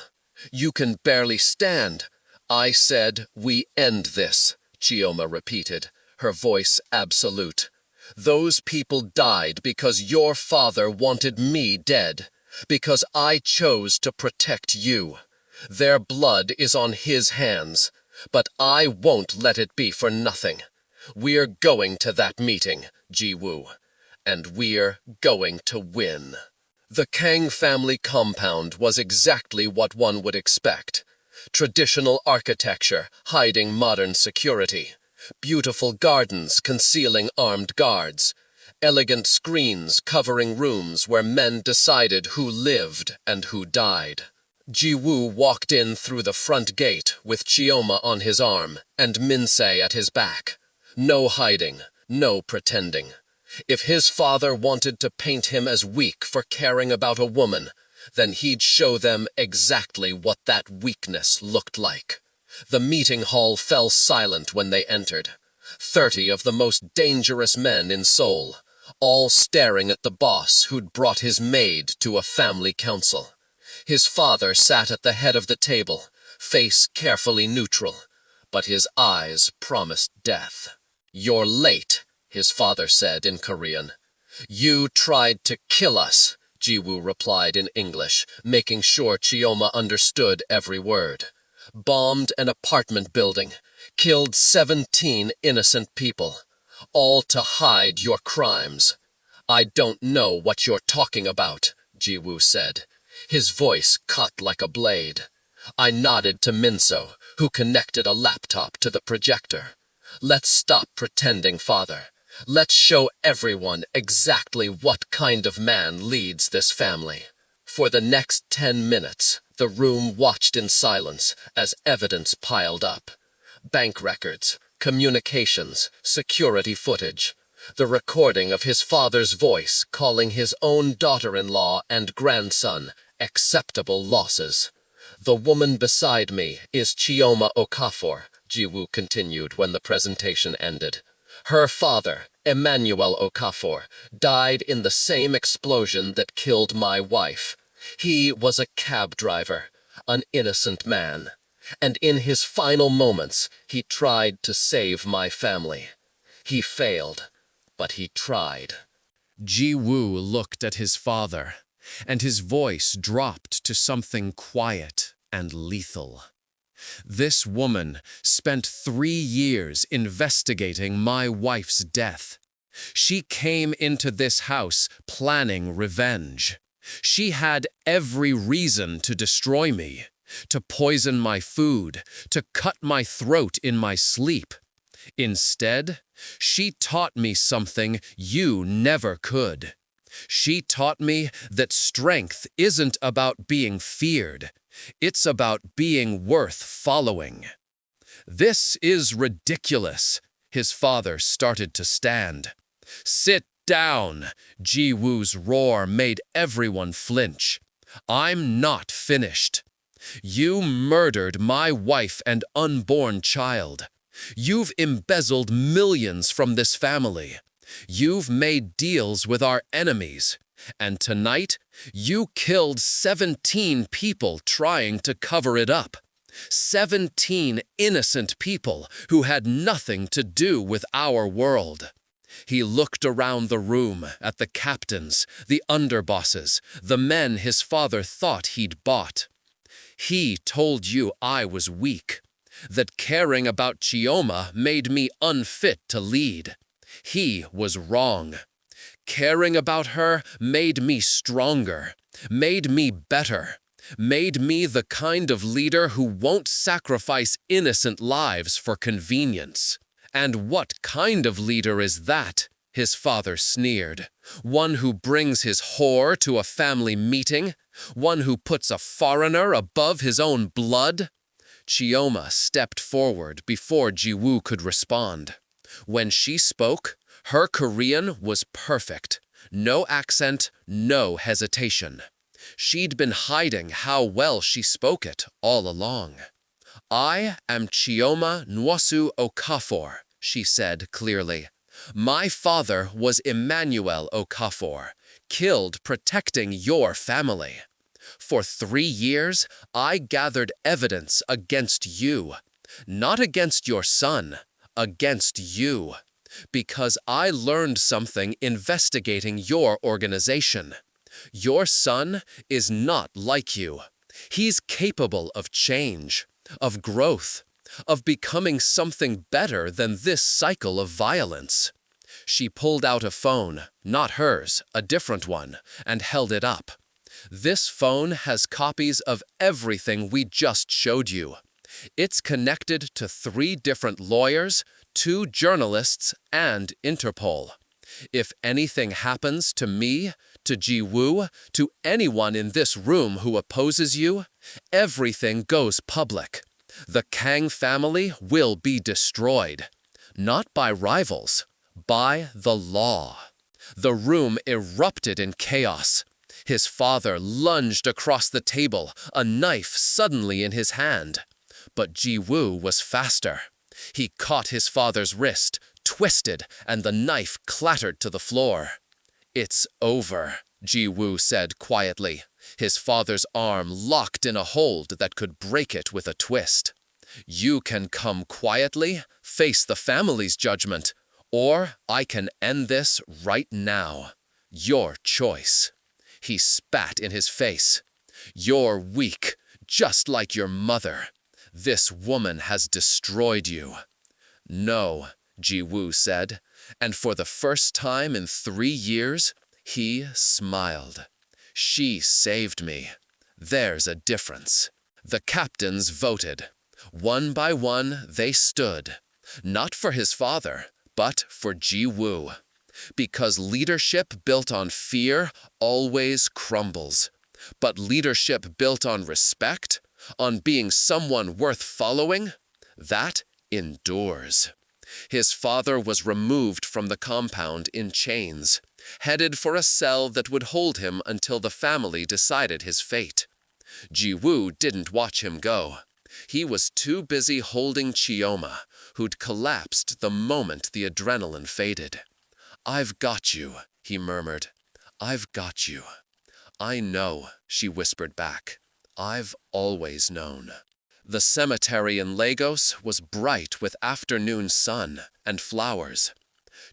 You can barely stand. I said we end this, Chioma repeated, her voice absolute. Those people died because your father wanted me dead, because I chose to protect you. Their blood is on his hands, but I won't let it be for nothing. We're going to that meeting, Ji-woo, and we're going to win. The Kang family compound was exactly what one would expect. Traditional architecture hiding modern security. Beautiful gardens concealing armed guards. Elegant screens covering rooms where men decided who lived and who died. Ji-woo walked in through the front gate with Chioma on his arm and Minsei at his back. No hiding, no pretending. If his father wanted to paint him as weak for caring about a woman, then he'd show them exactly what that weakness looked like. The meeting hall fell silent when they entered. 30 of the most dangerous men in Seoul, all staring at the boss who'd brought his maid to a family council. His father sat at the head of the table, face carefully neutral, but his eyes promised death. You're late, his father said in Korean. You tried to kill us, Ji-woo replied in English, making sure Chioma understood every word. Bombed an apartment building, killed 17 innocent people, all to hide your crimes. I don't know what you're talking about, Ji-woo said, his voice cut like a blade. I nodded to Minso, who connected a laptop to the projector. Let's stop pretending, father. Let's show everyone exactly what kind of man leads this family. For the next 10 minutes, the room watched in silence as evidence piled up. Bank records, communications, security footage. The recording of his father's voice calling his own daughter-in-law and grandson acceptable losses. The woman beside me is Chioma Okafor, Ji-woo continued when the presentation ended. Her father, Emmanuel Okafor, died in the same explosion that killed my wife. He was a cab driver, an innocent man, and in his final moments he tried to save my family. He failed, but he tried. Ji-woo looked at his father, and his voice dropped to something quiet and lethal. This woman spent 3 years investigating my wife's death. She came into this house planning revenge. She had every reason to destroy me, to poison my food, to cut my throat in my sleep. Instead, she taught me something you never could. She taught me that strength isn't about being feared. It's about being worth following. This is ridiculous. His father started to stand. Sit down. Ji-woo's roar made everyone flinch. I'm not finished. You murdered my wife and unborn child. You've embezzled millions from this family. You've made deals with our enemies. And tonight, you killed 17 people trying to cover it up. 17 innocent people who had nothing to do with our world. He looked around the room at the captains, the underbosses, the men his father thought he'd bought. He told you I was weak, that caring about Chioma made me unfit to lead. He was wrong. Caring about her made me stronger. made me better, made me the kind of leader who won't sacrifice innocent lives for convenience. And what kind of leader is that? His father sneered. One who brings his whore to a family meeting? One who puts a foreigner above his own blood? Chioma stepped forward before Ji-woo could respond. When she spoke, her Korean was perfect. No accent, no hesitation. She'd been hiding how well she spoke it all along. "I am Chioma Nwosu Okafor," she said clearly. "My father was Emmanuel Okafor, killed protecting your family. For 3 years, I gathered evidence against you, not against your son, against you, because I learned something investigating your organization. Your son is not like you. He's capable of change, of growth, of becoming something better than this cycle of violence." She pulled out a phone, not hers, a different one, and held it up. "This phone has copies of everything we just showed you. It's connected to 3 different lawyers, 2 journalists, and Interpol. If anything happens to me, to Ji-woo, to anyone in this room who opposes you, everything goes public. The Kang family will be destroyed. Not by rivals, by the law." The room erupted in chaos. His father lunged across the table, a knife suddenly in his hand. But Ji-woo was faster. He caught his father's wrist, twisted, and the knife clattered to the floor. "It's over," Ji-woo said quietly, his father's arm locked in a hold that could break it with a twist. "You can come quietly, face the family's judgment, or I can end this right now. Your choice." He spat in his face. "You're weak, just like your mother. This woman has destroyed you." "No," Ji-woo said, and for the first time in 3 years, he smiled. "She saved me. There's a difference." The captains voted. One by one, they stood, not for his father, but for Ji-woo. Because leadership built on fear always crumbles. But leadership built on respect, on being someone worth following, that endures. His father was removed from the compound in chains, headed for a cell that would hold him until the family decided his fate. Ji-woo didn't watch him go. He was too busy holding Chioma, who'd collapsed the moment the adrenaline faded. "I've got you," he murmured. "I've got you." "I know," she whispered back. "I've always known." The cemetery in Lagos was bright with afternoon sun and flowers.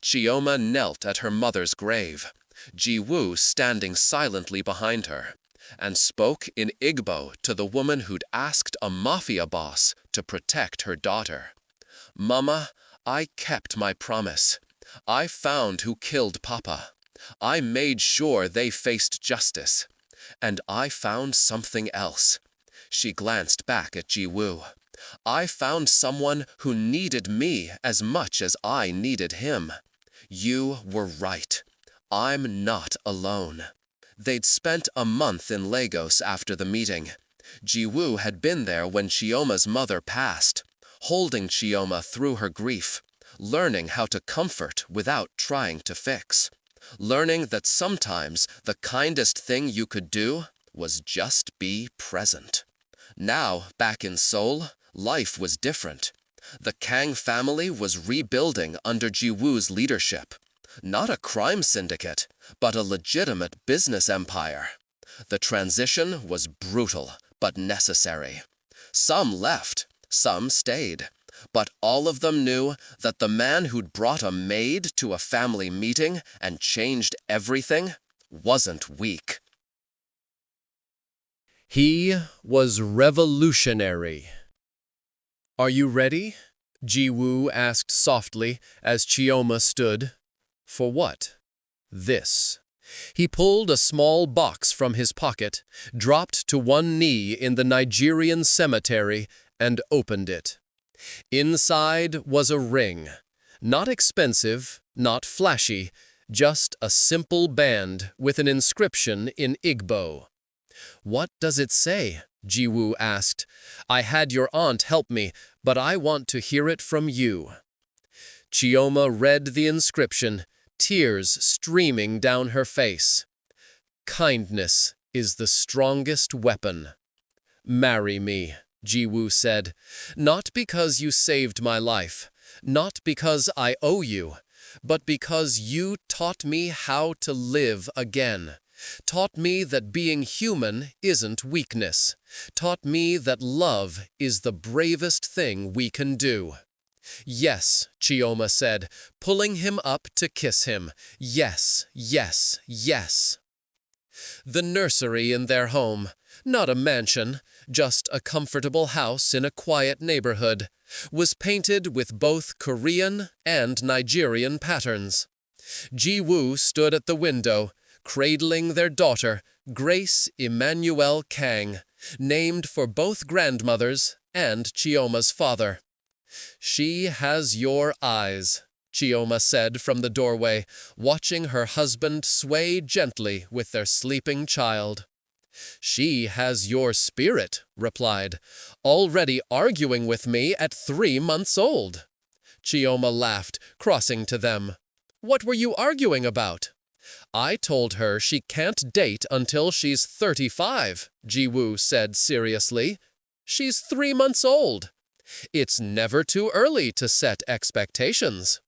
Chioma knelt at her mother's grave, Ji-woo standing silently behind her, and spoke in Igbo to the woman who'd asked a mafia boss to protect her daughter. "Mama, I kept my promise. I found who killed Papa. I made sure they faced justice. And I found something else." She glanced back at Ji-woo. "I found someone who needed me as much as I needed him. You were right. I'm not alone." They'd spent a month in Lagos after the meeting. Ji-woo had been there when Chioma's mother passed, holding Chioma through her grief, learning how to comfort without trying to fix, learning that sometimes the kindest thing you could do was just be present. Now, back in Seoul, life was different. The Kang family was rebuilding under Ji-woo's leadership. Not a crime syndicate, but a legitimate business empire. The transition was brutal, but necessary. Some left, some stayed, but all of them knew that the man who'd brought a maid to a family meeting and changed everything wasn't weak. He was revolutionary. "Are you ready?" Ji-woo asked softly as Chioma stood. "For what?" "This." He pulled a small box from his pocket, dropped to one knee in the Nigerian cemetery, and opened it. Inside was a ring. Not expensive, not flashy, just a simple band with an inscription in Igbo. "What does it say?" Ji-woo asked. "I had your aunt help me, but I want to hear it from you." Chioma read the inscription, tears streaming down her face. "Kindness is the strongest weapon. Marry me," Ji-woo said, "not because you saved my life, not because I owe you, but because you taught me how to live again. Taught me that being human isn't weakness. Taught me that love is the bravest thing we can do." "Yes," Chioma said, pulling him up to kiss him. "Yes, yes, yes." The nursery in their home, not a mansion, just a comfortable house in a quiet neighborhood, was painted with both Korean and Nigerian patterns. Ji-woo stood at the window, cradling their daughter, Grace Emmanuel Kang, named for both grandmothers and Chioma's father. "She has your eyes," Chioma said from the doorway, watching her husband sway gently with their sleeping child. "She has your spirit," replied, "already arguing with me at 3 months old." Chioma laughed, crossing to them. "What were you arguing about?" "I told her she can't date until she's 35, Ji-woo said seriously. "She's 3 months old. It's never too early to set expectations."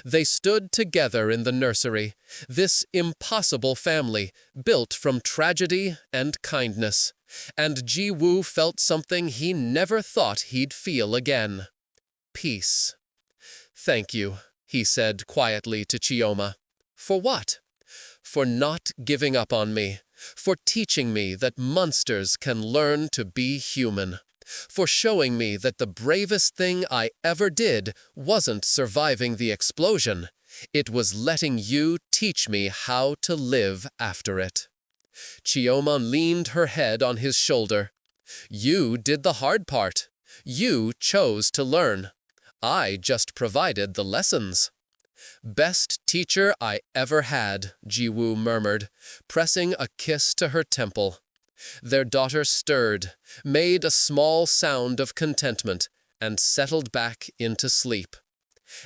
They stood together in the nursery, this impossible family, built from tragedy and kindness, and Ji-woo felt something he never thought he'd feel again. Peace. "Thank you," he said quietly to Chioma. "For what?" "For not giving up on me, for teaching me that monsters can learn to be human, for showing me that the bravest thing I ever did wasn't surviving the explosion, it was letting you teach me how to live after it." Chioma leaned her head on his shoulder. "You did the hard part. You chose to learn. I just provided the lessons." "Best teacher I ever had," Ji-woo murmured, pressing a kiss to her temple. Their daughter stirred, made a small sound of contentment, and settled back into sleep.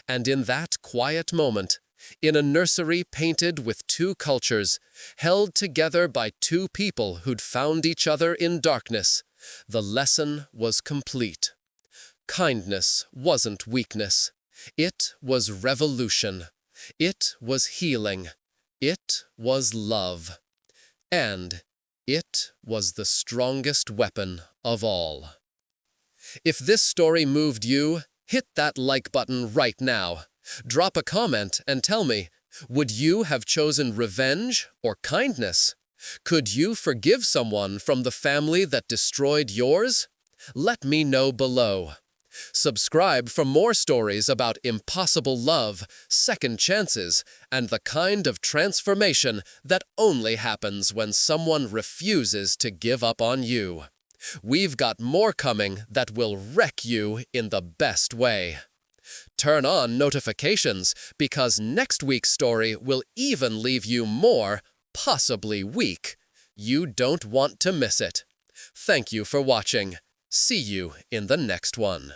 And in that quiet moment, in a nursery painted with 2 cultures, held together by 2 people who'd found each other in darkness, the lesson was complete. Kindness wasn't weakness. It was revolution. It was healing. It was love. And it was the strongest weapon of all. If this story moved you, hit that like button right now. Drop a comment and tell me, would you have chosen revenge or kindness? Could you forgive someone from the family that destroyed yours? Let me know below. Subscribe for more stories about impossible love, second chances, and the kind of transformation that only happens when someone refuses to give up on you. We've got more coming that will wreck you in the best way. Turn on notifications because next week's story will even leave you more, possibly weak. You don't want to miss it. Thank you for watching. See you in the next one.